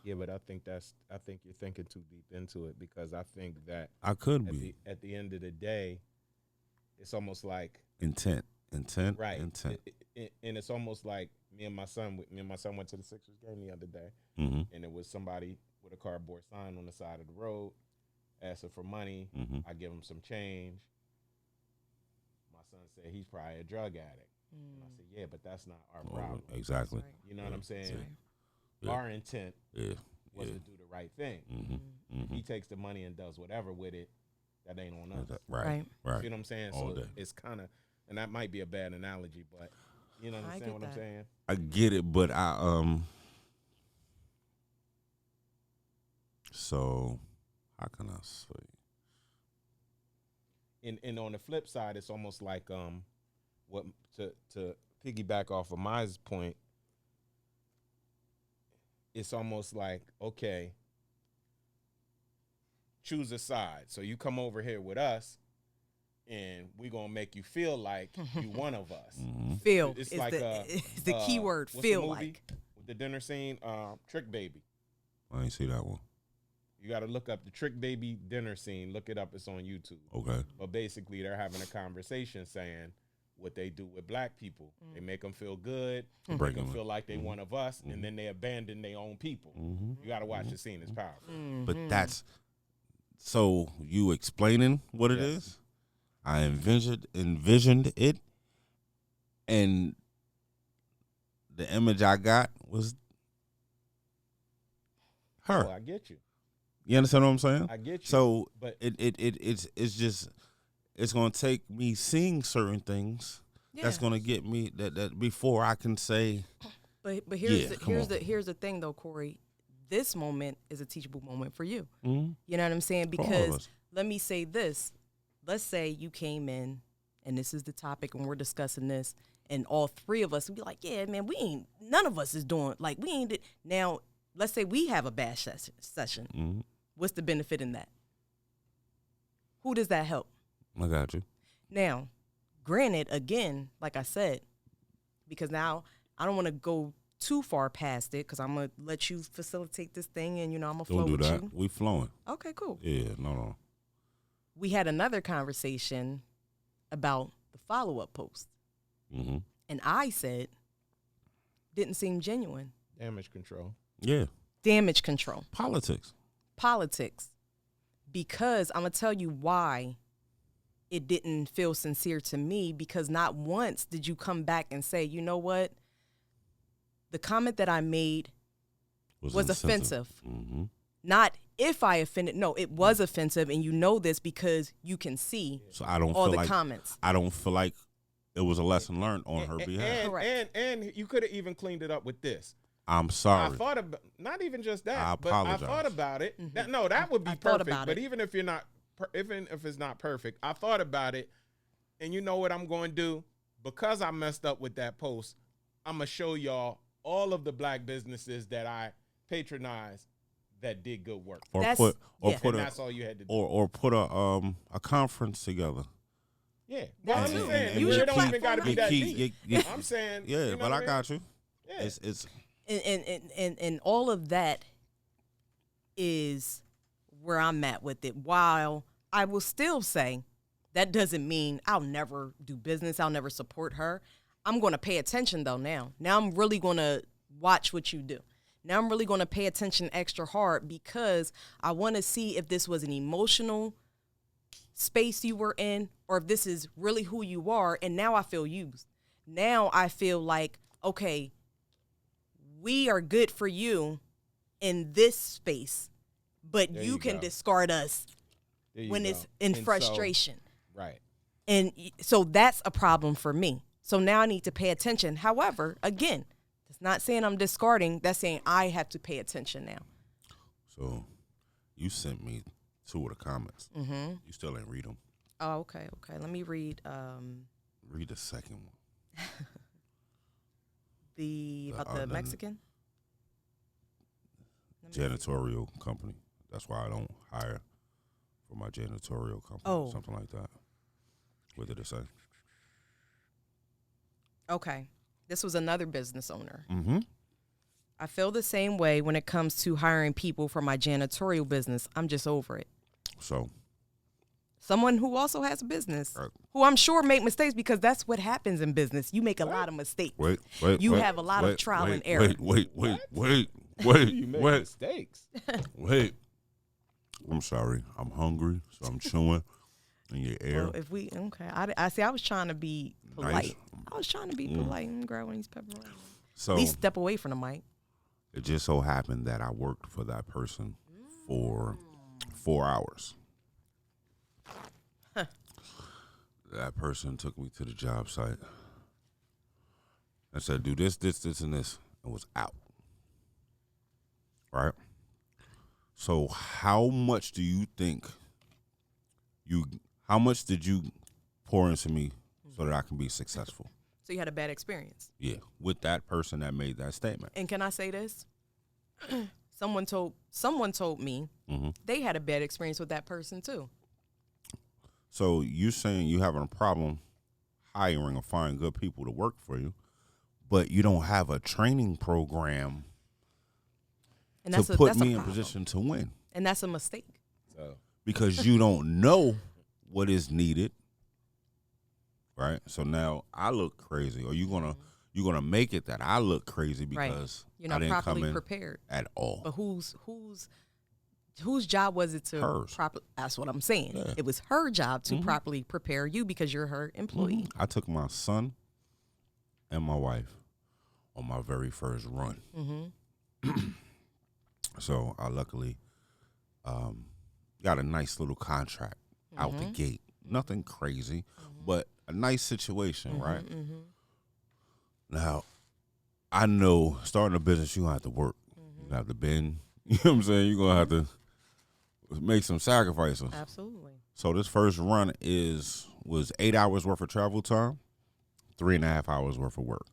Yeah, but I think you're thinking too deep into it, because I think that I could be at the end of the day, it's almost like intent, right? intent. And it's almost like me and my son went to the Sixers game the other day, and it was somebody with a cardboard sign on the side of the road asking for money. I give him some change. My son said he's probably a drug addict. And I said, yeah, but that's not our problem. Exactly. Right. You know what I'm saying? Yeah. Our intent was Yeah. to do the right thing. If he takes the money and does whatever with it, that ain't on us. Right. You know what I'm saying? All So day. it's kind of, and that might be a bad analogy, but you know I understand get what that. I'm saying? I get it, but so how can I say? And on the flip side, it's almost like what to piggyback off of Maya's point. It's almost like, okay, choose a side. So you come over here with us, and we're gonna make you feel like you one of us. Feel It's is like the key word. what's Feel the movie like. with the dinner scene, Trick Baby. I ain't see that one. You got to look up the Trick Baby dinner scene. Look it up. It's on YouTube. Okay. But basically, they're having a conversation saying what they do with black people. They make them feel good, make Break them 'em. feel like they one of us, and then they abandon their own people. You got to watch the scene. It's powerful. But that's so you explaining what it Yes. is. I envisioned it, and the image I got was her. Oh, I get you. You understand what I'm saying? I get you. So, but it's just it's gonna take me seeing certain things that's gonna get me that before I can say. But Yeah, come on. here's the thing though, Corey. This moment is a teachable moment for you. Mhm. You know what I'm saying? For all of Because us. let me say this. Let's say you came in and this is the topic and we're discussing this, and all three of us would be like, yeah, man, none of us is doing, like, we ain't, now, let's say we have a bad session. What's the benefit in that? Who does that help? I got you. Now, granted, again, like I said, because now I don't want to go too far past it because I'm going to let you facilitate this thing and, I'm going to flow Don't do with that. you. We flowing. Okay, cool. Yeah, no. We had another conversation about the follow-up post. And I said, didn't seem genuine. damage control. Yeah. Damage control. Politics. because I'm going to tell you why it didn't feel sincere to me, because not once did you come back and say, you know what? The comment that I made was offensive. Mm-hmm. Not if I offended. No, it was offensive, and you know this because you can see So I don't all feel the like comments. I don't feel like it was a lesson learned on her behalf. Correct. And you could have even cleaned it up with this. I'm sorry. I thought about, not even just that, I but apologize. I thought about it. Mm-hmm. That would be I thought perfect. about But it. even if you're not, even if it's not perfect, I thought about it, and you know what I'm going to do? Because I messed up with that post, I'm gonna show y'all all of the black businesses that I patronize that did good work. Or That's- put yeah. put And a that's all you had to do. or put a conference together. Yeah, well, I'm That just too. saying, Use it your don't even platform got to be like that that. deep. I'm saying, Yeah, you know but what I mean? got you. Yeah. It's And all of that is where I'm at with it. While I will still say that doesn't mean I'll never do business. I'll never support her. I'm going to pay attention though now. Now I'm really going to watch what you do. Now I'm really going to pay attention extra hard because I want to see if this was an emotional space you were in or if this is really who you are. And now I feel used. Now I feel like, okay, we are good for you in this space, but There you you can go. discard us There you when go. it's in And so- frustration. right. And so that's a problem for me. So now I need to pay attention. However, again, it's not saying I'm discarding. That's saying I have to pay attention now. so you sent me two of the comments. Mm-hmm. You still ain't read them. Oh, okay. Let me read Read the second one. about the Mexican. Janitorial company. That's why I don't hire for my janitorial company. Oh. Something like that. What did it say? Okay. This was another business owner. Mm-hmm. I feel the same way when it comes to hiring people for my janitorial business. I'm just over it. So Someone who also has a business, Right. who I'm sure make mistakes because that's what happens in business. You make a lot of mistakes. wait. You have a lot of trial and error. Wait. You make mistakes. Wait. I'm sorry. I'm hungry, so I'm chewing in your ear. Well, if we I see. I was trying to be polite. Nice. I was trying to be polite and grab one of these pepperonis. So At least step away from the mic. it just so happened that I worked for that person for 4 hours. That person took me to the job site and said, do this, and this, and was out. Right? So how much do you think how much did you pour into me so that I can be successful? So you had a bad experience. Yeah, with that person that made that statement. And can I say this? Someone told me Mm-hmm. they had a bad experience with that person too. So you saying you having a problem hiring or finding good people to work for you, but you don't have a training program And to that's put that's me a in problem. position to win And that's a mistake. So because you don't know what is needed. Right? So now I look crazy. Or you gonna make it that I look crazy Right. because You're I not didn't properly come in prepared. at all. But whose job was it to Hers. that's what I'm saying. Yeah. It was her job to properly prepare you because you're her employee. I took my son and my wife on my very first run. Mm-hmm. So I luckily got a nice little contract out the gate. Nothing crazy, but a nice situation, right? Mm-hmm. Now, I know starting a business, you're going to have to work. You have to bend. You know what I'm saying? You're going to have to make some sacrifices. Absolutely. So this first run was 8 hours worth of travel time, 3.5 hours worth of work.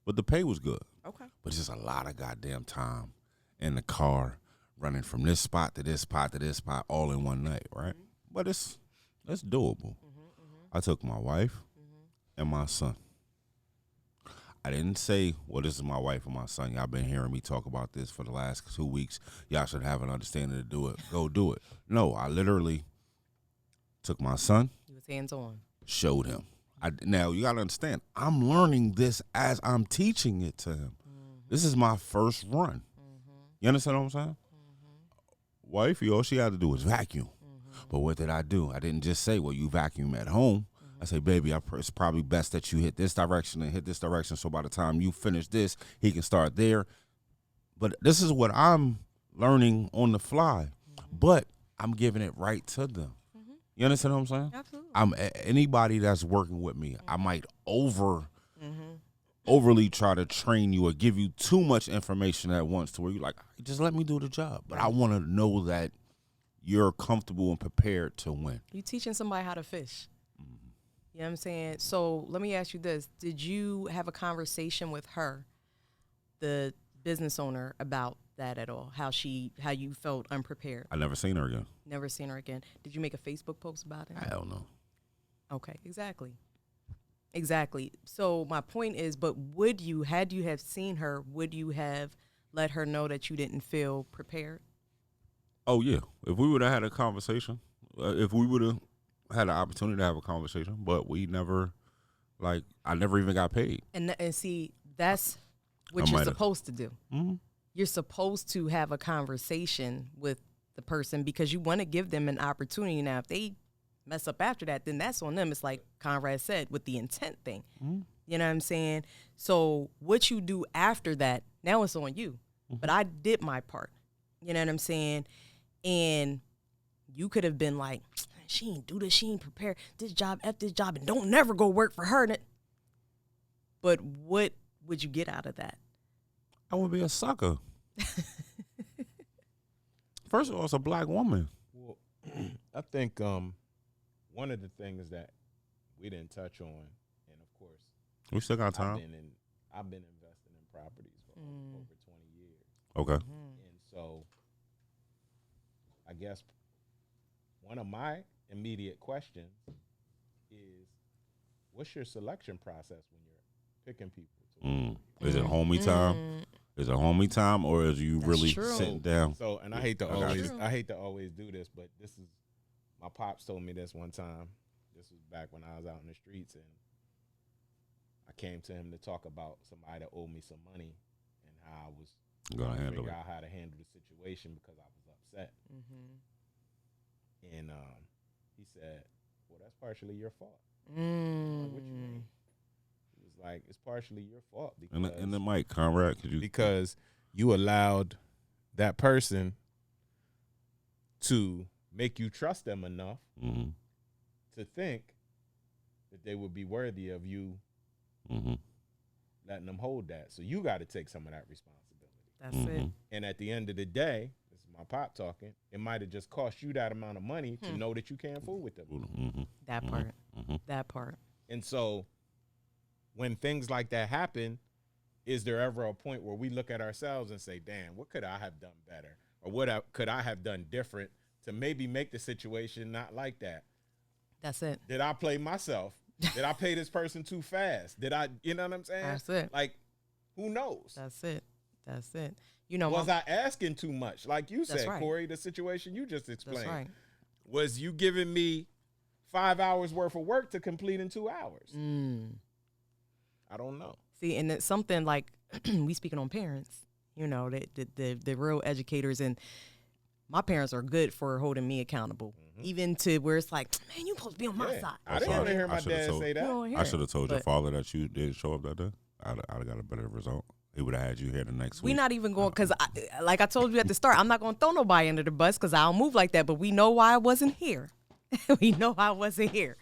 But the pay was good. Okay. But it's just a lot of goddamn time in the car running from this spot to this spot to this spot all in one night, right? But it's doable. I took my wife and my son. I didn't say, well, this is my wife and my son. Y'all been hearing me talk about this for the last 2 weeks. Y'all should have an understanding to do it. Go do it. No, I literally took my son, He was hands on. showed him. Now, you got to understand, I'm learning this as I'm teaching it to him. This is my first run. You understand what I'm saying? wifey, all she had to do was vacuum. But what did I do? I didn't just say, well, you vacuum at home. I say, baby, it's probably best that you hit this direction and hit this direction, so by the time you finish this, he can start there. But this is what I'm learning on the fly. But I'm giving it right to them. You understand what I'm saying? Absolutely. Anybody that's working with me, I might overly try to train you or give you too much information at once to where you're like, just let me do the job. But I want to know that you're comfortable and prepared to win. You teaching somebody how to fish. You know what I'm saying? So let me ask you this. Did you have a conversation with her, the business owner, about that at all? How you felt unprepared? I never seen her again. Never seen her again. Did you make a Facebook post about it? Hell no. Okay, exactly. So my point is, but had you have seen her, would you have let her know that you didn't feel prepared? Oh, yeah. If we would have had a conversation, if we would have had an opportunity to have a conversation, but we never, I never even got paid. And see, that's what you're supposed to do. Mm-hmm. You're supposed to have a conversation with the person because you want to give them an opportunity. Now, if they mess up after that, then that's on them. It's like Conrad said with the intent thing. Mm-hmm. You know what I'm saying? So what you do after that, now it's on you. Mm-hmm. But I did my part. You know what I'm saying? And you could have been like, she ain't do this, she ain't prepare this job, and don't never go work for her. But what would you get out of that? I would be a sucker. First of all, it's a black woman. Well, I think one of the things that we didn't touch on, and of course, we still got time. I've been investing in properties for over 20 years. Okay. And so I guess one of my immediate questions is, what's your selection process when you're picking people? Is it homie time? Is it homie time, or is you really sitting down? So, and I hate to always do this, but this is, my pops told me this one time. This was back when I was out in the streets, and I came to him to talk about somebody that owed me some money and how I was trying to figure out how to handle the situation because I was upset. And he said, "Well, that's partially your fault." Like, what you mean? He was like, "It's partially your fault because in the mic, Conrad, because you allowed that person to make you trust them enough to think that they would be worthy of you letting them hold that. So you got to take some of that responsibility." That's it. And at the end of the day, this is my pop talking, it might have just cost you that amount of money to know that you can't fool with them. That part. That part. And so when things like that happen, is there ever a point where we look at ourselves and say, damn, what could I have done better? Or what could I have done different to maybe make the situation not like that? That's it. Did I play myself? Did I pay this person too fast? Did I, you know what I'm saying? That's it. Like, who knows? That's it. That's it. You know, was I asking too much? Like you said, right. Corey, the situation you just explained. That's right. Was you giving me 5 hours worth of work to complete in 2 hours? I don't know. See, and it's something like we speaking on parents, you know, the real educators, and my parents are good for holding me accountable, even to where it's like, man, you supposed to be on my side. I didn't want to hear my dad say that. I should have told your father that you didn't show up that day. I'd have got a better result. He would have had you here the next week. We're not even going, because like I told you at the start, I'm not going to throw nobody under the bus because I don't move like that, but we know why I wasn't here. We know I wasn't here.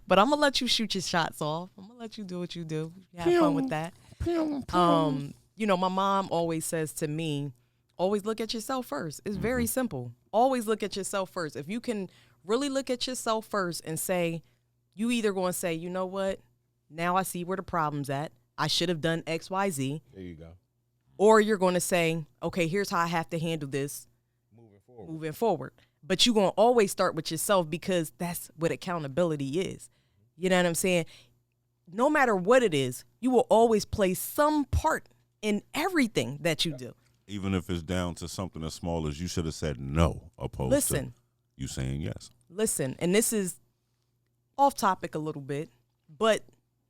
But I'm going to let you shoot your shots off. I'm going to let you do what you do. Have fun with that. You know, my mom always says to me, always look at yourself first. It's very simple. Always look at yourself first. If you can really look at yourself first and say, you either going to say, you know what, now I see where the problem's at. I should have done X, Y, Z. There you go. Or you're going to say, okay, here's how I have to handle this moving forward. But you're going to always start with yourself because that's what accountability is. You know what I'm saying? No matter what it is, you will always play some part in everything that you do. Even if it's down to something as small as you should have said no, opposed to you saying yes. Listen, and this is off topic a little bit, but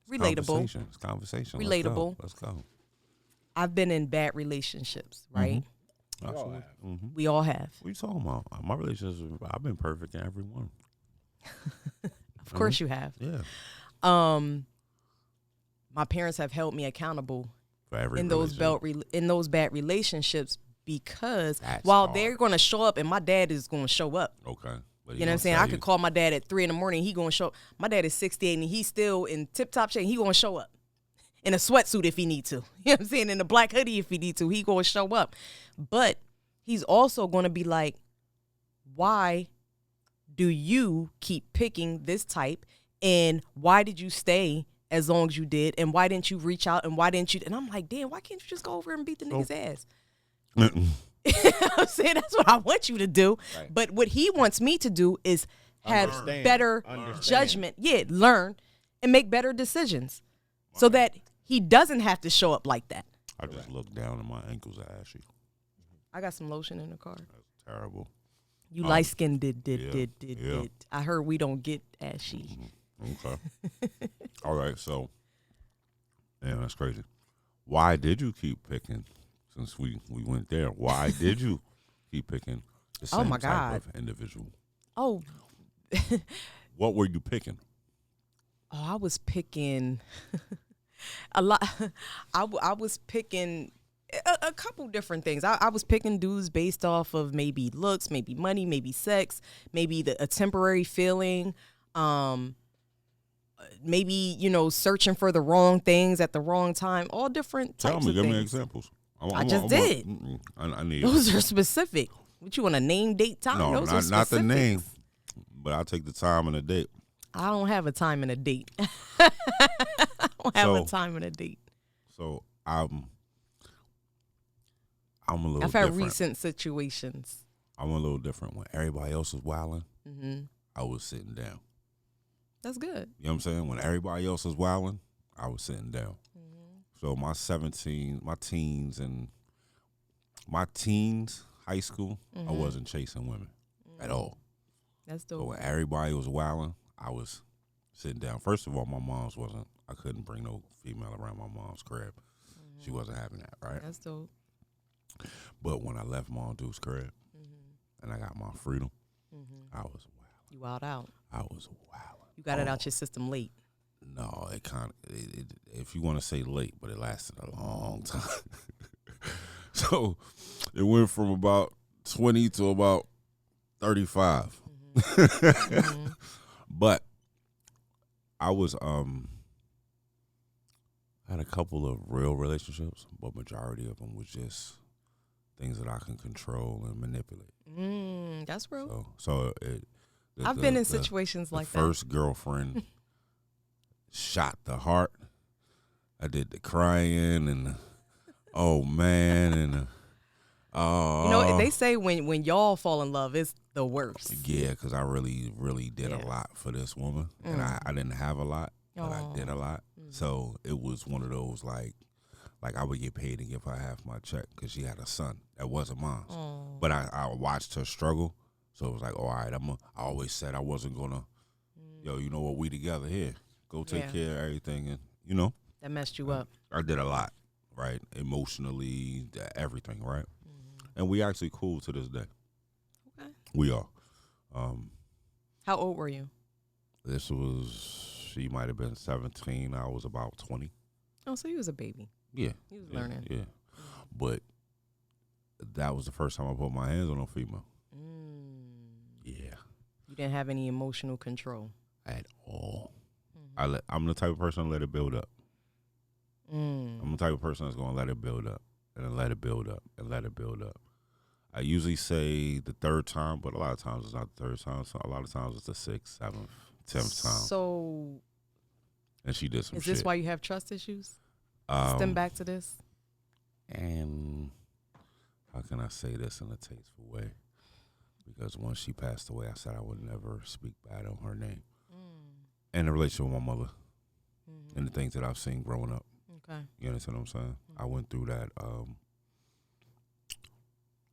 relatable. It's conversation. Relatable. Let's go. I've been in bad relationships, right? all have. Mm-hmm. We all have. What are you talking about? My relationships, I've been perfect in every one. Of course you have. Yeah. My parents have held me accountable For every in those relationship. in those bad relationships because That's while hard. they're going to show up and my dad is going to show up. Okay. But You know what I'm saying? I could call my dad at 3 a.m. He going to show up. My dad is 68 and he's still in tip-top shape. He going to show up in a sweatsuit if he need to. You know what I'm saying? In a black hoodie if he need to. He going to show up. But he's also going to be like, why do you keep picking this type? And why did you stay as long as you did? And why didn't you reach out? And why didn't you? And I'm like, damn, why can't you just go over and beat the nigga's ass? I'm saying that's what I want you to do. Right. But what he wants me to do is have Understand. better Understand. judgment. Yeah, learn and make better decisions so that he doesn't have to show up like that. I just looked down and my ankles are ashy. I got some lotion in the car. That's terrible. You light skinned yeah, did. I heard we don't get ashy. Okay. All right. So, yeah, that's crazy. Why did you keep picking? Since we went there, why did you keep picking the same my type God. of individual? Oh, What were you picking? I was picking a lot. I was picking a couple different things. I was picking dudes based off of maybe looks, maybe money, maybe sex, maybe a temporary feeling, maybe, you know, searching for the wrong things at the wrong time, all different types Tell me, of give things. me examples. I just did. I need Those are specific. What you want a name, date, time? no, Those are not the name, specifics. but I'll take the time and the date. I don't have a time and a date. I don't have a So- time and a date. So I'm a little I've had different. recent situations. I'm a little different. When everybody else was wilding, Hmm. I was sitting down. That's good. You know what I'm saying? When everybody else was wilding, I was sitting down. Mm-hmm. So my teens, high school, I wasn't chasing women at all. That's But dope. when everybody was wilding, I was sitting down. First of all, my mom's wasn't. I couldn't bring no female around my mom's crib. She wasn't having that, right? That's dope. But when I left Mom Duke's crib and I got my freedom, I was wild. You wild out. I was wild. You got it out your system late. No, it kind of. If you want to say late, but it lasted a long time. So it went from about 20 to about 35. But I was I had a couple of real relationships, but majority of them was just things that I can control and manipulate. That's real. So I've been in situations like the first girlfriend shot the heart. I did the crying and oh man and that. You know, they say when y'all fall in love, it's the worst. yeah, because I really did a lot for this woman, and I didn't have a lot, but I did a lot. So it was one of those like I would get paid to give her half my check because she had a son that wasn't mine. But I watched her struggle, so it was like, all right, I always said I wasn't gonna, yo, you know what, we together here, go take Yeah. care of everything, and you know, That messed you up. I did a lot, right, emotionally, everything, right, and we actually cool to this day. Okay. We are. How old were you? This was, she might have been 17. I was about 20. Oh, so you was a baby. Yeah. You was Yeah, learning. yeah. But that was the first time I put my hands on a female. Yeah. You didn't have any emotional control. At all. I'm the type of person to let it build up. I'm the type of person that's going to let it build up and then let it build up and let it build up. I usually say the third time, but a lot of times it's not the third time. So a lot of times it's the 6th, 7th, 10th time. So And she did some is shit. this why you have trust issues? Um, Stem back to this. And how can I say this in a tasteful way? Because once she passed away, I said I would never speak bad on her name. And the relationship with my mother and the things that I've seen growing up. Okay. You understand what I'm saying? I went through that.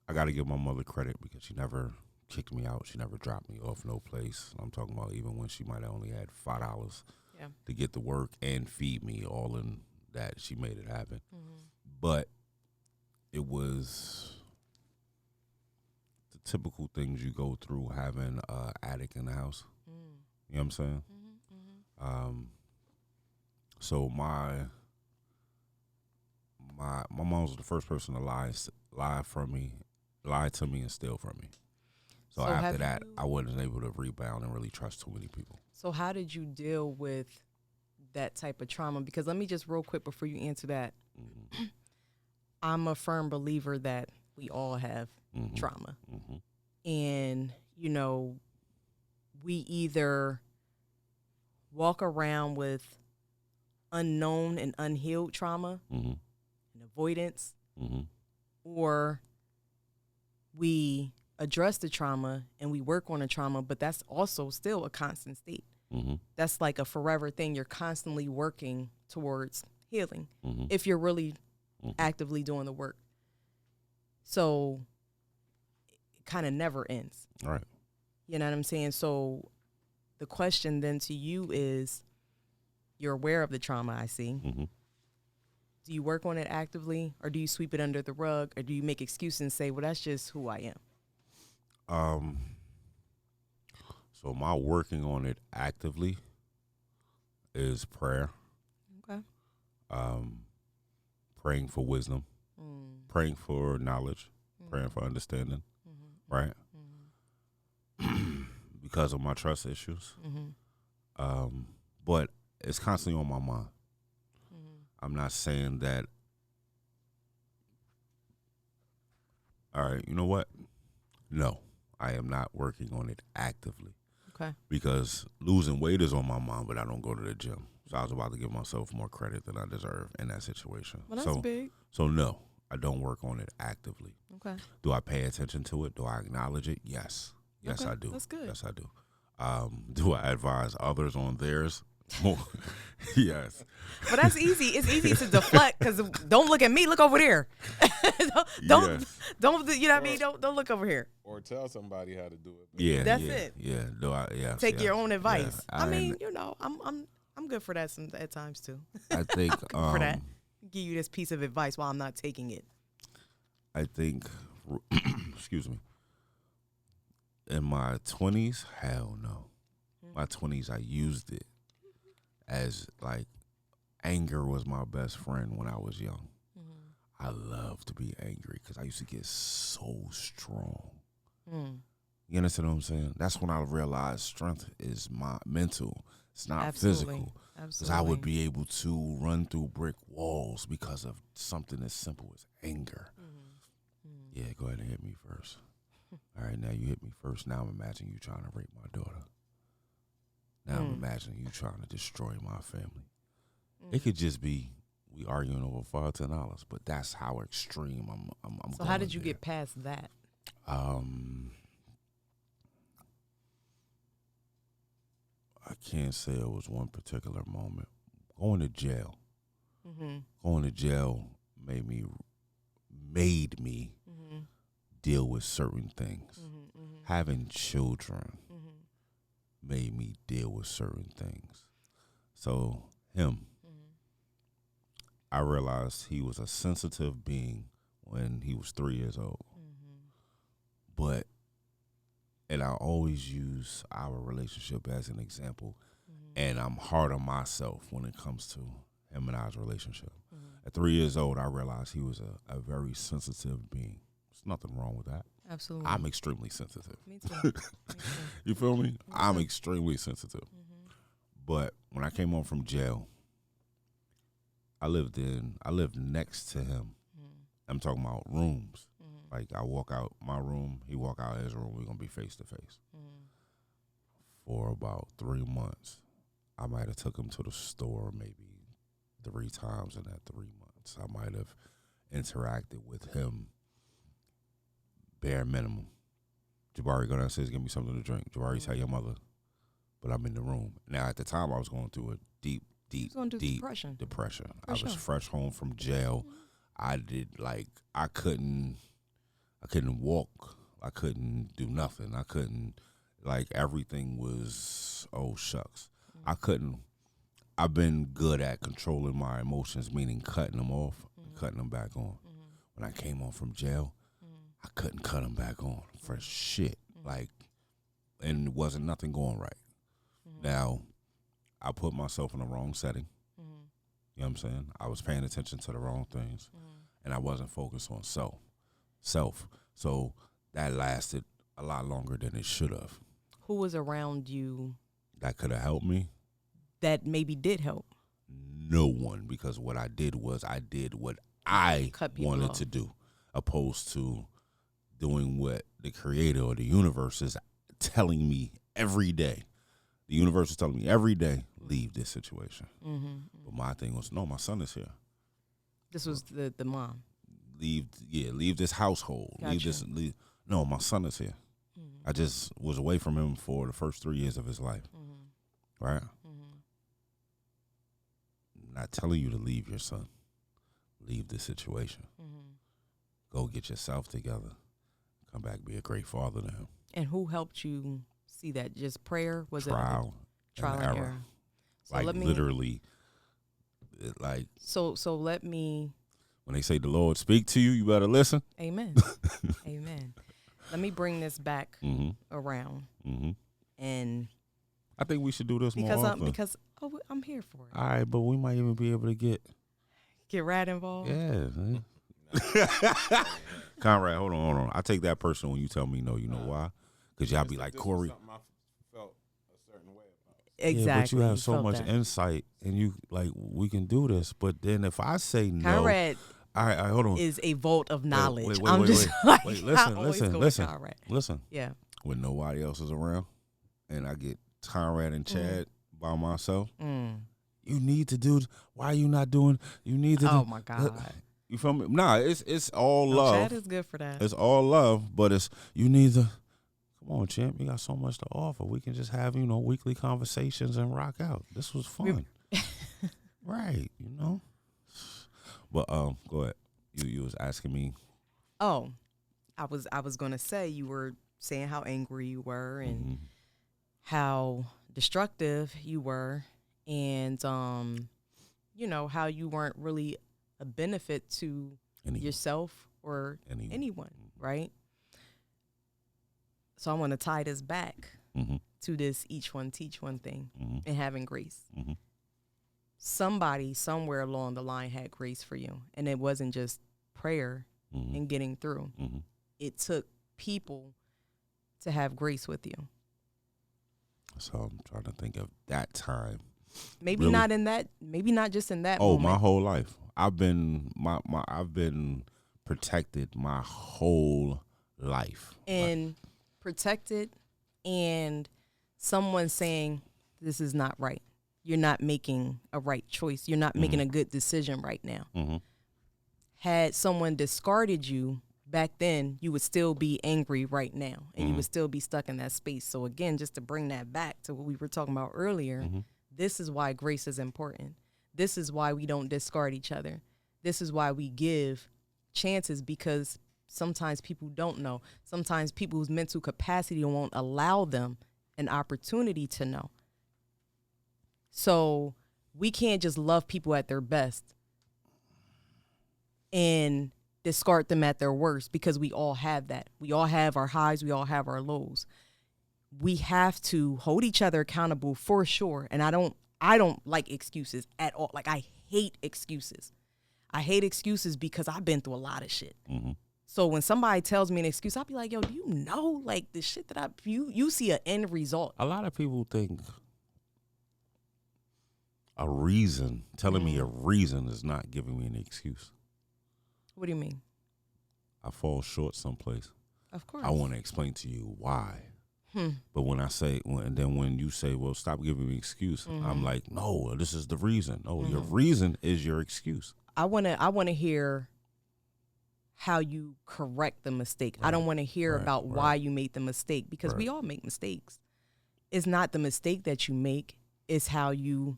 I got to give my mother credit because she never kicked me out. She never dropped me off no place. I'm talking about even when she might have only had $5 Yeah. to get to work and feed me, all in that. She made it happen. But it was typical things you go through having an attic in the house. You know what I'm saying? So my mom was the first person to lie to me, and steal from me. So after that, I wasn't able to rebound and really trust too many people. So how did you deal with that type of trauma? Because let me just real quick before you answer that. I'm a firm believer that we all have trauma. And, you know, we either walk around with unknown and unhealed trauma and avoidance, or we address the trauma and we work on the trauma, but that's also still a constant state. That's like a forever thing. You're constantly working towards healing if you're really actively doing the work. So it kind of never ends. Right. You know what I'm saying? So the question then to you is, you're aware of the trauma, I see. Do you work on it actively, or do you sweep it under the rug, or do you make excuses and say, well, that's just who I am? So my working on it actively is prayer. Okay. Praying for wisdom, praying for knowledge, praying for understanding, right? Because of my trust issues. But it's constantly on my mind. I'm not saying that, all right, you know what? No, I am not working on it actively. Okay. Because losing weight is on my mind, but I don't go to the gym. So I was about to give myself more credit than I deserve in that situation. Well, that's big. So no, I don't work on it actively. Okay. Do I pay attention to it? Do I acknowledge it? Yes. Yes, Okay, I do. that's good. Yes, I do. Do I advise others on theirs? Yes. But that's easy. It's easy to deflect because don't look at me. Look over there. don't, Yes. don't. You know what I mean? Don't look over here. Or tell somebody how to do it. Yeah, That's yeah, it. Yeah. Do I? Yes. Take yes, your own advice. yes. I mean, you know, I'm good for that at times too. I think For that, give you this piece of advice while I'm not taking it. I think, excuse me. In my 20s, hell no. My 20s, I used it as like anger was my best friend when I was young. I love to be angry because I used to get so strong. You understand what I'm saying? That's when I realized strength is my mental. It's not physical. Because I would be able to run through brick walls because of something as simple as anger. Yeah, go ahead and hit me first. All right, now you hit me first. Now I'm imagining you trying to rape my daughter. Now I'm imagining you trying to destroy my family. It could just be we arguing over $5-10, but that's how extreme I'm So how did you get past that? I can't say it was one particular moment. Going to jail. Going to jail made me deal with certain things. Having children made me deal with certain things. So him, I realized he was a sensitive being when he was 3 years old. And I always use our relationship as an example. And I'm hard on myself when it comes to him and I's relationship. At 3 years old, I realized he was a very sensitive being. There's nothing wrong with that. Absolutely. I'm extremely sensitive. Me too. You feel me? I'm extremely sensitive. But when I came home from jail, I lived next to him. I'm talking about rooms. Like I walk out my room, he walk out his room, we're gonna be face to face. For about 3 months. I might have took him to the store maybe 3 times in that 3 months. I might have interacted with him bare minimum. Jabari, go downstairs, give me something to drink. Jabari, tell your mother. But I'm in the room. Now, at the time, I was going through a deep depression. I was fresh home from jail. I couldn't walk. I couldn't do nothing. I couldn't, everything was, oh, shucks. I've been good at controlling my emotions, meaning cutting them off and cutting them back on. When I came home from jail, I couldn't cut them back on for shit. Like, and wasn't nothing going right. Now, I put myself in the wrong setting. You know what I'm saying? I was paying attention to the wrong things, and I wasn't focused on self. So that lasted a lot longer than it should have. Who was around you That could have helped me. that maybe did help? No one, because what I did was I did what I Cut people wanted off. to do, opposed to doing what the creator or the universe is telling me every day. The universe is telling me every day, leave this situation. But my thing was, no, my son is here. This was the mom. Leave this household. Gotcha. No, my son is here. I just was away from him for the first 3 years of his life. Right? Not telling you to leave your son. Leave the situation. Go get yourself together. Come back, be a great father to him. And who helped you see that? Just prayer? Was Trial it trial and error? So like let me literally, like so let me when they say the Lord speak to you, you better listen. amen. Amen. Let me bring this back around. And I think we should do this more often. because I'm here for it. All right, but we might even be able to get Get Rad involved. man. Conrad, hold on. I take that personal when you tell me no. You know why? Because y'all be like, Corey. I felt a certain way about. Exactly. Yeah, but you have so felt much that. insight, and you like we can do this. But then if I say no, Conrad all right, hold on. is a vault of knowledge. wait, I'm wait, just wait. like, Wait, I always go with listen. Conrad. Listen. Yeah. When nobody else is around, and I get Conrad and Chad by myself, you need to do. Why are you not doing? You need to. Oh do, my God. You feel me? Nah, it's all No, love. Chad is good for that. It's all love, but it's you need to. Come on, champ. You got so much to offer. We can just have weekly conversations and rock out. This was fun, right? But go ahead. You was asking me. Oh, I was gonna say you were saying how angry you were and how destructive you were, and how you weren't really a benefit to yourself or anyone, right? So I want to tie this back to this each one teach one thing and having grace. Somebody somewhere along the line had grace for you, and it wasn't just prayer and getting through. It took people to have grace with you. So I'm trying to think of that time. Maybe Really? not in that. Maybe not just in that. Oh, moment. my whole life. I've been protected my whole life. And protected, and someone saying this is not right. You're not making a right choice. You're not making a good decision right now. Had someone discarded you back then, you would still be angry right now, and you would still be stuck in that space. So again, just to bring that back to what we were talking about earlier, this is why grace is important. This is why we don't discard each other. This is why we give chances, because sometimes people don't know. Sometimes people's mental capacity won't allow them an opportunity to know. So we can't just love people at their best and discard them at their worst, because we all have that. We all have our highs. We all have our lows. We have to hold each other accountable for sure. And I don't like excuses at all. Like, I hate excuses. I hate excuses because I've been through a lot of shit. So when somebody tells me an excuse, I'll be like, yo, do you know, like, the shit that you see an end result. A lot of people think a reason, telling me a reason is not giving me an excuse. What do you mean? I fall short someplace. Of course. I want to explain to you why. But when you say, well, stop giving me an excuse, I'm like, no, this is the reason. No, your reason is your excuse. I want to hear how you correct the mistake. I don't want to hear about why you made the mistake, because we all make mistakes. It's not the mistake that you make, it's how you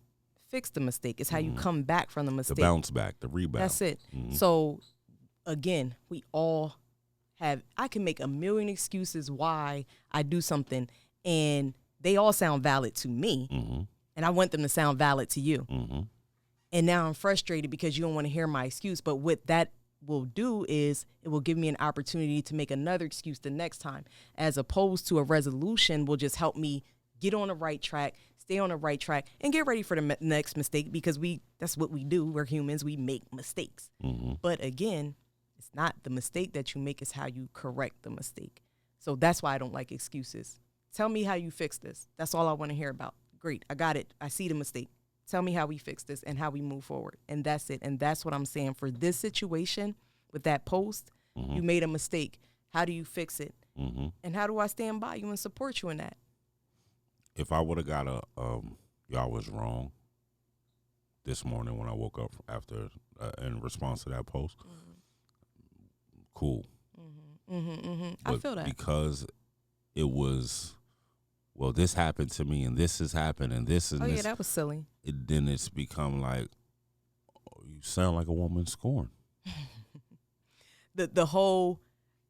fix the mistake. It's how you come back from the mistake. The bounce back, the rebound. That's it. So again, we all I can make a million excuses why I do something, and they all sound valid to me, and I want them to sound valid to you. And now I'm frustrated because you don't want to hear my excuse. But with that will do is it will give me an opportunity to make another excuse the next time, as opposed to a resolution will just help me get on the right track, stay on the right track, and get ready for the next mistake, because that's what we do. We're humans. We make mistakes. But again, it's not the mistake that you make, it's how you correct the mistake. So that's why I don't like excuses. Tell me how you fix this. That's all I want to hear about. Great, I got it. I see the mistake. Tell me how we fix this and how we move forward. And that's it. And that's what I'm saying for this situation with that post. You made a mistake. How do you fix it? And how do I stand by you and support you in that? If I would have got y'all was wrong this morning when I woke up after in response to that post, cool. I feel that. Because it was, well, this happened to me and this has happened and this and Oh, this. yeah, that was silly. Then it's become like, oh, you sound like a woman scorned. The whole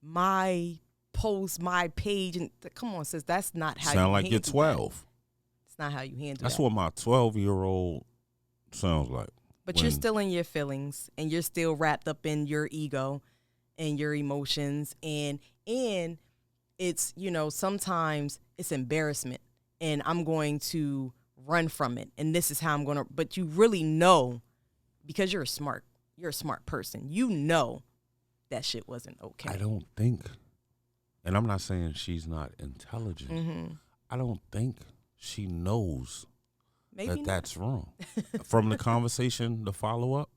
my post, my page, and come on, sis, that's not how you Sound like you're handle 12. that. It's not how you handle That's that. what my 12-year-old sounds like. But you're still in your feelings, and you're still wrapped up in your ego and your emotions, and it's, sometimes it's embarrassment, and I'm going to run from it, and this is how I'm going to, but you really know, because you're a smart person, that shit wasn't okay. I don't think, and I'm not saying she's not intelligent. I don't think she knows Maybe that's wrong. From the conversation, the follow-up,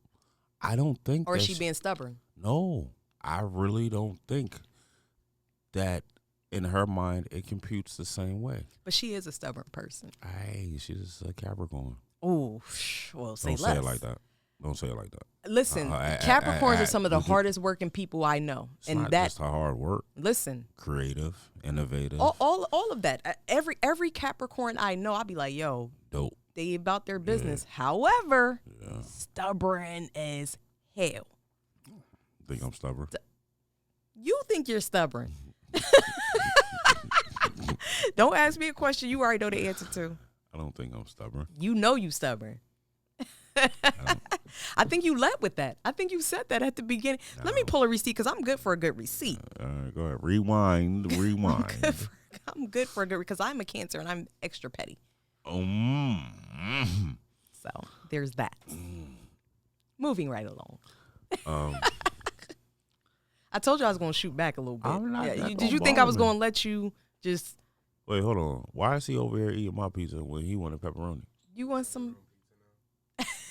I don't think or is she being stubborn? No, I really don't think that in her mind it computes the same way. But she is a stubborn person. Hey, she's a Capricorn. Oh, well, say Don't less. say it like that. Don't say it like that. Listen, Capricorns are some of the hardest working people I know, It's and not that just hard work. listen, Creative, innovative, all of that. Every Capricorn I know, I'll be like, yo, dope. they about their business. However, stubborn as hell. Think I'm stubborn? You think you're stubborn? Don't ask me a question you already know the answer to. I don't think I'm stubborn. You know you stubborn. I think you led with that. I think you said that at the beginning. Let me pull a receipt because I'm good for a good receipt. Go ahead. Rewind. I'm good for a good because I'm a Cancer and I'm extra petty. So there's that. Moving right along. I told you I was going to shoot back a little bit. I'm not, did you think I was going to let you just... Wait, hold on. Why is he over here eating my pizza when he wanted pepperoni? You want some...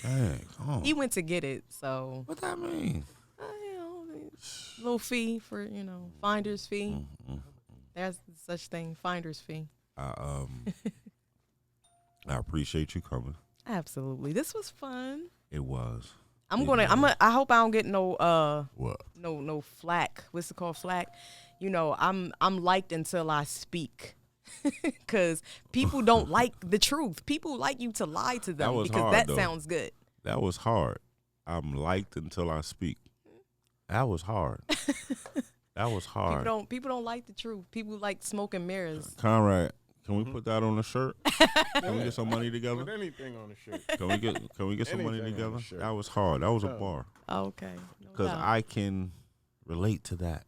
Dang, come on. He went to get it, so... What that mean? Little fee for, finder's fee. There's such thing, finder's fee. I appreciate you coming. Absolutely. This was fun. It was. I hope I don't get no What? no flack. What's it called? Flack. I'm liked until I speak. Cause people don't like the truth. People like you to lie to them because that sounds good. That was hard. I'm liked until I speak. That was hard. That was hard. People don't like the truth. People like smoke and mirrors. Conrad, can we put that on a shirt? Can we get some money together? Put anything on the shirt. Can we get some money Anything on together? the shirt. That was hard. That was a bar. Okay. Because I can relate to that.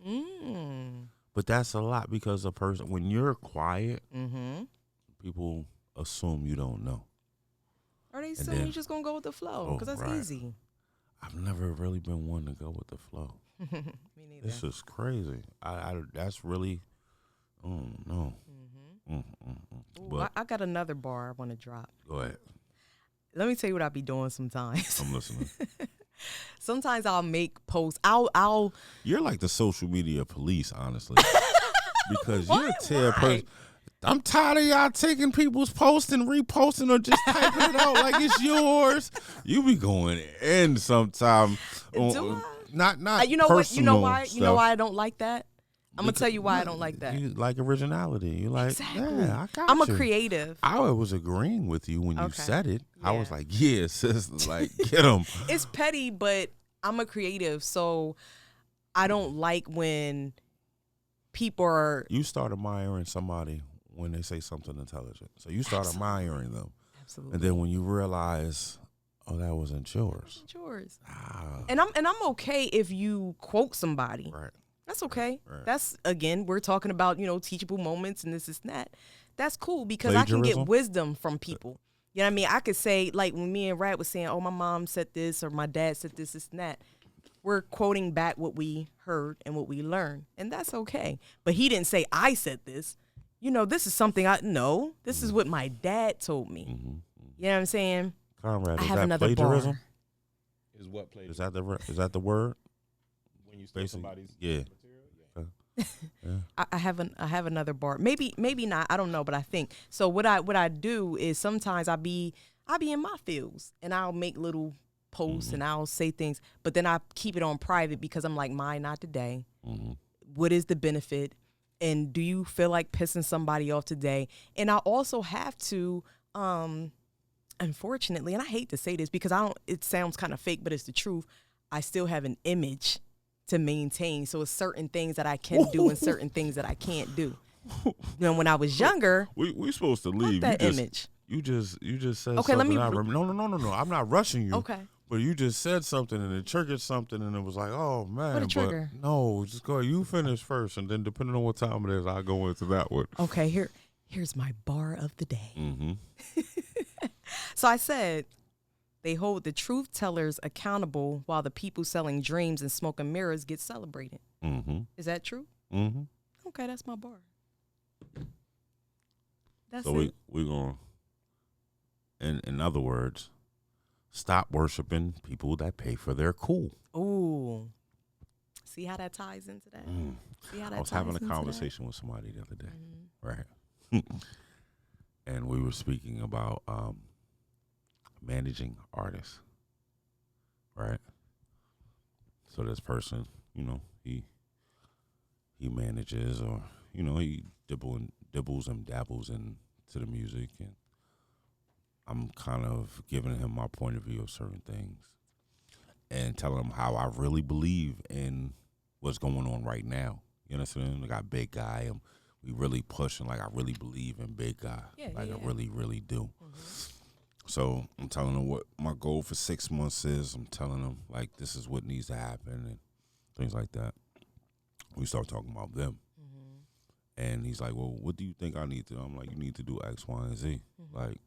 But that's a lot because a person, when you're quiet, people assume you don't know. Or they assume you're just going to go with the flow because that's easy. I've never really been one to go with the flow. Me neither. This is crazy. That's really, oh no. Ooh, I got another bar I want to drop. Go ahead. Let me tell you what I be doing sometimes. I'm listening. Sometimes I'll make posts. I'll. You're like the social media police, honestly, because you're a terrible person. I'm tired of y'all taking people's posts and reposting or just typing it out like it's yours. You be going in sometime. Do I? Not you know what? You know why? Stuff. You know why I don't like that? I'm gonna tell you why I don't like that. You like originality. You like, Exactly. yeah, I got I'm you. a creative. I was agreeing with you when you said it. Yeah. I was like, yeah, sis, like, get him. It's petty, but I'm a creative, so I don't like when people are. You start admiring somebody when they say something intelligent. So you start admiring them. Absolutely. And then when you realize, Oh, that wasn't yours. It's yours. Ah, And I'm okay if you quote somebody. right. That's okay. Right. That's, again, we're talking about, teachable moments and this is that. That's cool because I can get Plagiarism? wisdom from people. You know what I mean? I could say, like when me and Rat was saying, oh, my mom said this or my dad said this and that. We're quoting back what we heard and what we learned. And that's okay. But he didn't say, I said this. This is something this is what my dad told me. Mm-hmm. You know what I'm saying? Conrad, I is have that another plagiarism? bar. Is what played Is that the word? when you steal Basically, somebody's yeah. material? Yeah. I have another bar. Maybe not. I don't know, but I think so. What I do is sometimes I be in my fields and I'll make little posts and I'll say things, but then I keep it on private because I'm like, mine not today. Mm-hmm. What is the benefit? And do you feel like pissing somebody off today? And I also have to, unfortunately, and I hate to say this because it sounds kind of fake, but it's the truth. I still have an image to maintain. So it's certain things that I can do and certain things that I can't do. When I was younger, We supposed to leave. that image. You just said Okay, let something. me- No. I'm not rushing you. Okay. But you just said something and it triggered something and it was like, oh man. What a trigger? But no, just go ahead. You finish first and then depending on what time it is, I'll go into that one. Okay, here's my bar of the day. Mm-hmm. So I said, they hold the truth tellers accountable while the people selling dreams and smoke and mirrors get celebrated. Mm-hmm. Is that true? Mm-hmm. Okay, that's my bar. That's So it. we're gonna in other words, stop worshiping people that pay for their cool. Ooh. See how that ties into that? See how that I was ties having a into conversation with somebody the other day. that? Right. And we were speaking about managing artists. Right. So this person, he manages or, he dibbles and dabbles into the music, and I'm kind of giving him my point of view of certain things and telling him how I really believe in what's going on right now. You understand? I got Big Guy, and we really pushing, like I really believe in Big Guy. Yeah, I yeah. really, really do. Mm-hmm. So I'm telling him what my goal for 6 months is. I'm telling him, like, this is what needs to happen and things like that. We start talking about them. Mm-hmm. And he's like, well, what do you think I need to do? I'm like, you need to do X, Y, and Z. Mm-hmm. Like,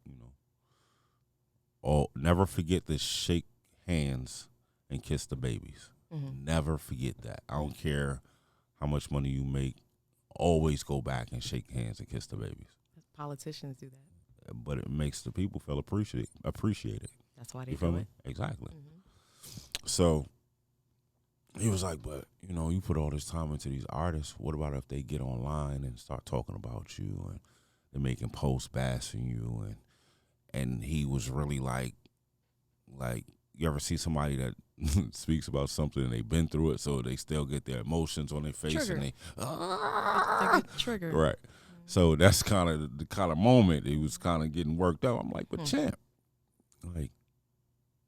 never forget to shake hands and kiss the babies. Mm-hmm. Never forget that. I don't care how much money you make. Always go back and shake hands and kiss the babies. Politicians do that. But it makes the people feel appreciated. That's why they You feel do me? it. Exactly. Mm-hmm. So he was like, but, you put all this time into these artists. What about if they get online and start talking about you and they're making posts bashing you? And he was really like, you ever see somebody that speaks about something and they've been through it, so they still get their emotions on their face Trigger. and they, They get triggered. right. So that's kind of the kind of moment he was kind of getting worked up. I'm like, but champ, like,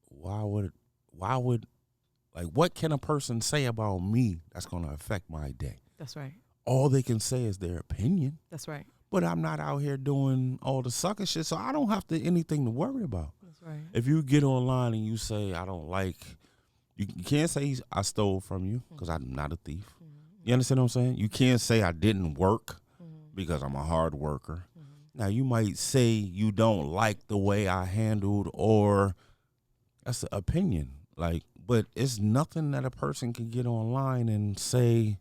why would, like, what can a person say about me that's going to affect my day? That's right. All they can say is their opinion, That's right. but I'm not out here doing all the sucker shit, so I don't have anything to worry about. That's right. If you get online and you say, I don't like, you can't say I stole from you because I'm not a thief. You understand what I'm saying? You can't say I didn't work because I'm a hard worker. Now, you might say you don't like the way I handled, or that's an opinion. Like, but it's nothing that a person can get online and say,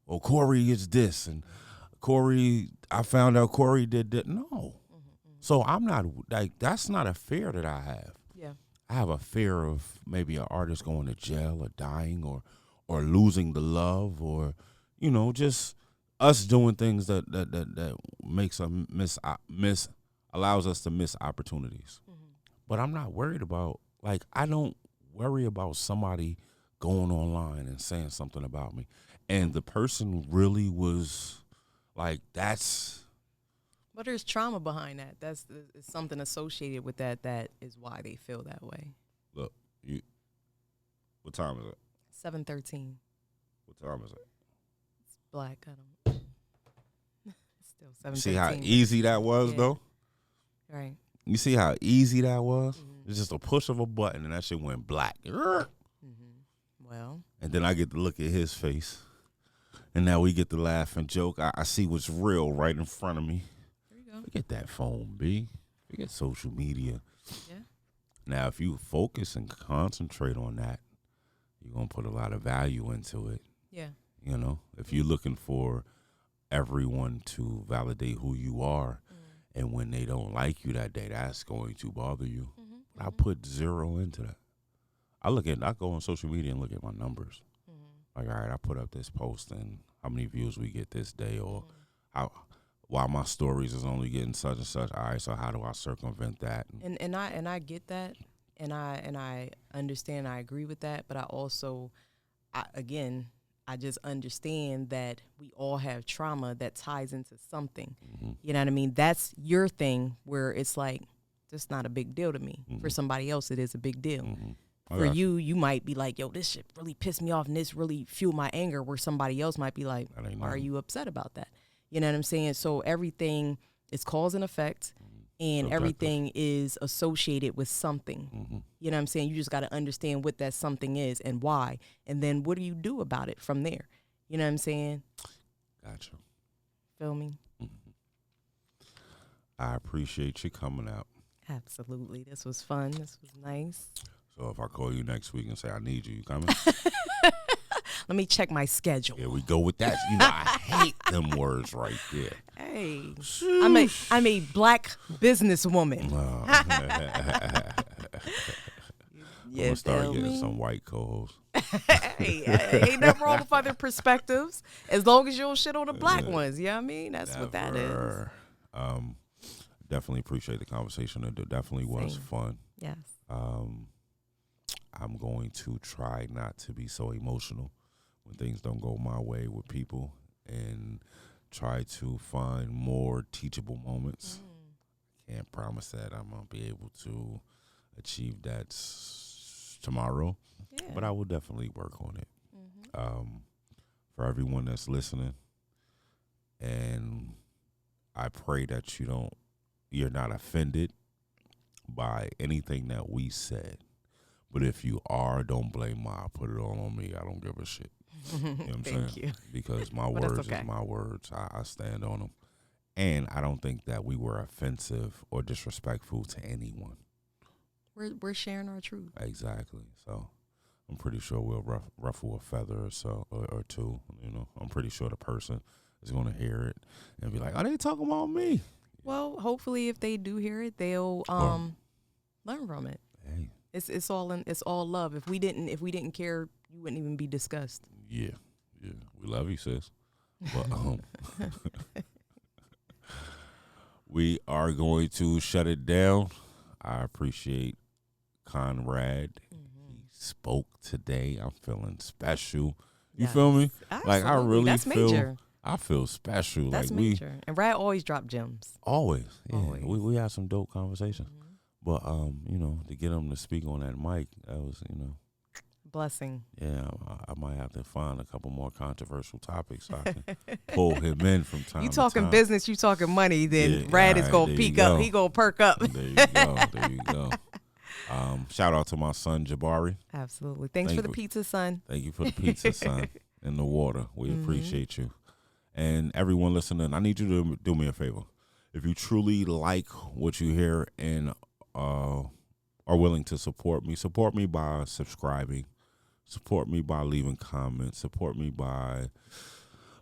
well, Corey is this, and Corey, I found out Corey did that. No. So I'm not, like, that's not a fear that I have. Yeah. I have a fear of maybe an artist going to jail or dying or losing the love, or, just us doing things that makes us allows us to miss opportunities. But I'm not worried about, like, I don't worry about somebody going online and saying something about me. And the person really was like, that's, But there's trauma behind that. That's it's something associated with that. That is why they feel that way. look, what time is it? 7:13. What time is it? It's black. I don't. It's still 7:13. See how easy that was, Yeah. though? Right. You see how easy that was? It's just a push of a button, and that shit went black. Well, And then I get to look at his face, and now we get to laugh and joke. I see what's real right in front of me. there you go. Forget that phone, B. Forget social media. Yeah. Now, if you focus and concentrate on that, you're going to put a lot of value into it. Yeah. You know, if you're looking for everyone to validate who you are, and when they don't like you that day, that's going to bother you. But I put zero into that. I go on social media and look at my numbers. Like, all right, I put up this post and how many views we get this day, or why my stories is only getting such and such. All right, so how do I circumvent that? And I get that, and I understand. I agree with that, but I also, I just understand that we all have trauma that ties into something. You know what I mean? That's your thing where it's like, it's not a big deal to me. For somebody else, it is a big deal. For you might be like, yo, this shit really pissed me off and this really fueled my anger, where somebody else might be like, That ain't why are nothing. you upset about that? You know what I'm saying? So everything is cause and effect, and Subjective. everything is associated with something. You know what I'm saying? You just got to understand what that something is and why. And then what do you do about it from there? You know what I'm saying? Gotcha. Feel me? I appreciate you coming out. Absolutely. This was fun. This was nice. So if I call you next week and say I need you, you coming? Let me check my schedule. Here we go with that. You know, I hate them words right there. Hey, I'm a black businesswoman. I'm gonna start getting some white co-hosts. Hey, ain't nothing wrong with other perspectives, as long as you don't shit on the black ones. You know what I mean? That's what that is. Never. Definitely appreciate the conversation. It definitely was Same. fun. Yes. I'm going to try not to be so emotional when things don't go my way with people, and try to find more teachable moments. Can't promise that I'm going to be able to achieve that tomorrow, Yeah. but I will definitely work on it. For everyone that's listening, and I pray that you're not offended by anything that we said. But if you are, don't blame I put it all on me. I don't give a shit. You know what I'm saying? Thank you. Because my But that's words okay. is my words. I stand on them. And I don't think that we were offensive or disrespectful to anyone. We're sharing our truth. Exactly. So I'm pretty sure we'll ruffle a feather or so or two. You know, I'm pretty sure the person is going to hear it and be like, "Oh, they talking about me." Well, hopefully, if they do hear it, they'll learn from it. Hey, It's all love. If we didn't care, you wouldn't even be discussed. yeah, we love you, sis. But we are going to shut it down. I appreciate Conrad. He spoke today. I'm feeling special. You feel me? Like I Absolutely. really That's feel. major. I feel special. That's like major. And Rad always drop gems. always. Yeah, Always. we had some dope conversations. But you know, to get him to speak on that mic, that was, you know, Blessing. yeah. I might have to find a couple more controversial topics so I can pull him in from time You to talking time. business, you talking money, then Yeah, Rad is alright, gonna there peak you up. go. He gonna perk up. There you go. There you go. Shout out to my son Jabari. Absolutely. Thanks Thank for the you. pizza, son. Thank you for the pizza, son, and the water. We appreciate you. And everyone listening, I need you to do me a favor. If you truly like what you hear and are willing to support me by subscribing, support me by leaving comments, support me by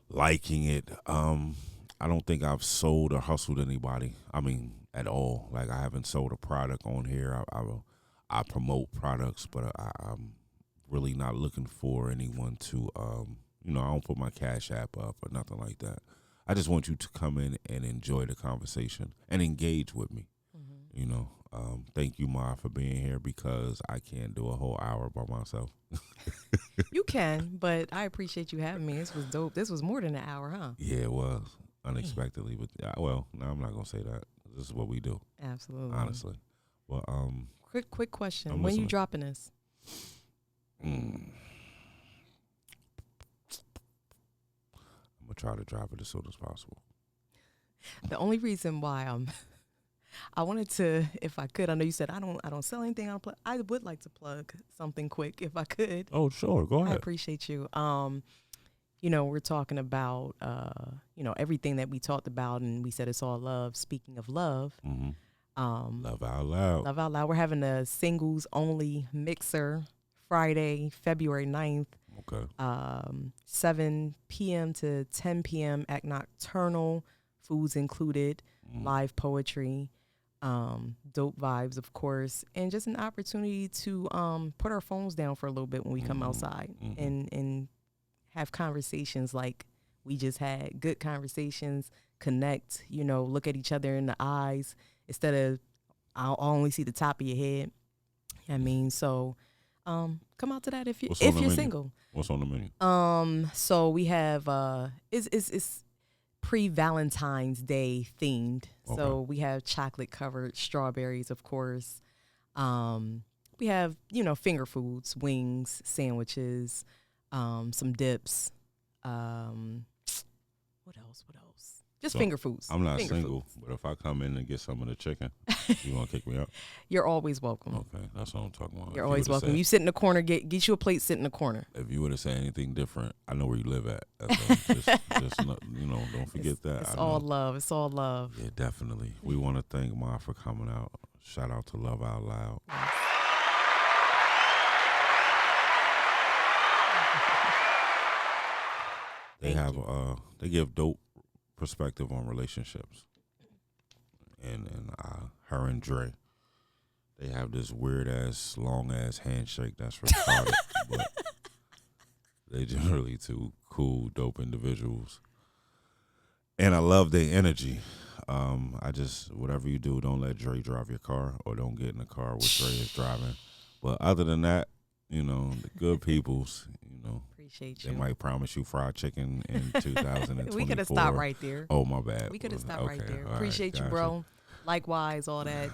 liking it. I don't think I've sold or hustled anybody. I mean, at all. Like, I haven't sold a product on here. I promote products, but I'm really not looking for anyone to, I don't put my Cash App up or nothing like that. I just want you to come in and enjoy the conversation and engage with me. You know, thank you, Ma, for being here, because I can't do a whole hour by myself. You can, but I appreciate you having me. This was dope. This was more than an hour, huh? Yeah, it was unexpectedly, but well, no, I'm not gonna say that. This is what we do, Absolutely. honestly. Well, Quick question. I'm When you listening. dropping this? I'm gonna try to drop it as soon as possible. The only reason why I wanted to, if I could. I know you said I don't sell anything. I would like to plug something quick, if I could. Oh, sure. Go I ahead. appreciate you. We're talking about everything that we talked about, and we said it's all love. Speaking of love, Mm-hmm. Love Out Loud. Love Out Loud. We're having a singles only mixer Friday, February 9th, Okay. 7 p.m. to 10 p.m. at Nocturnal. Foods included, live poetry, dope vibes, of course, and just an opportunity to put our phones down for a little bit when we come outside and have conversations like we just had. Good conversations, connect, look at each other in the eyes instead of I'll only see the top of your head. I mean, so come out to that if you're single. What's on the menu? So we have it's pre-Valentine's Day themed. Okay. So we have chocolate covered strawberries, of course. We have, finger foods, wings, sandwiches, some dips. What else? Just So, finger foods. I'm not Finger single, foods. but if I come in and get some of the chicken, you gonna kick me out? You're always welcome. Okay, that's what I'm talking about. You're If always you would've welcome. You sit in the corner, get you a plate, sit in the corner. If you would have said anything different, I know where you live at. That's all. just not, don't forget that. It's I all know. love. It's all love. Yeah, definitely. We want to thank Ma for coming out. Shout out to Love Out Loud. They have they give dope perspective on relationships. And her and Dre, they have this weird ass long ass handshake that's retarded, but they generally two cool, dope individuals. And I love their energy. Whatever you do, don't let Dre drive your car or don't get in the car where Dre is driving. But other than that, the good peoples, Appreciate they you. might promise you fried chicken in 2024. We could have stopped right there. Oh, my bad. We could have stopped right Okay, there. all right, Appreciate you, gotcha. bro. Likewise, all that,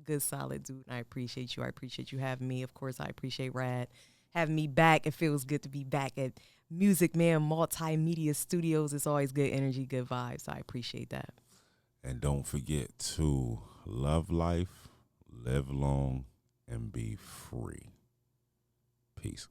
good, solid dude. I appreciate you. I appreciate you having me. Of course, I appreciate Rad having me back. It feels good to be back at Music Man Multimedia Studios. It's always good energy, good vibes. I appreciate that. And don't forget to love life, live long, and be free. Peace.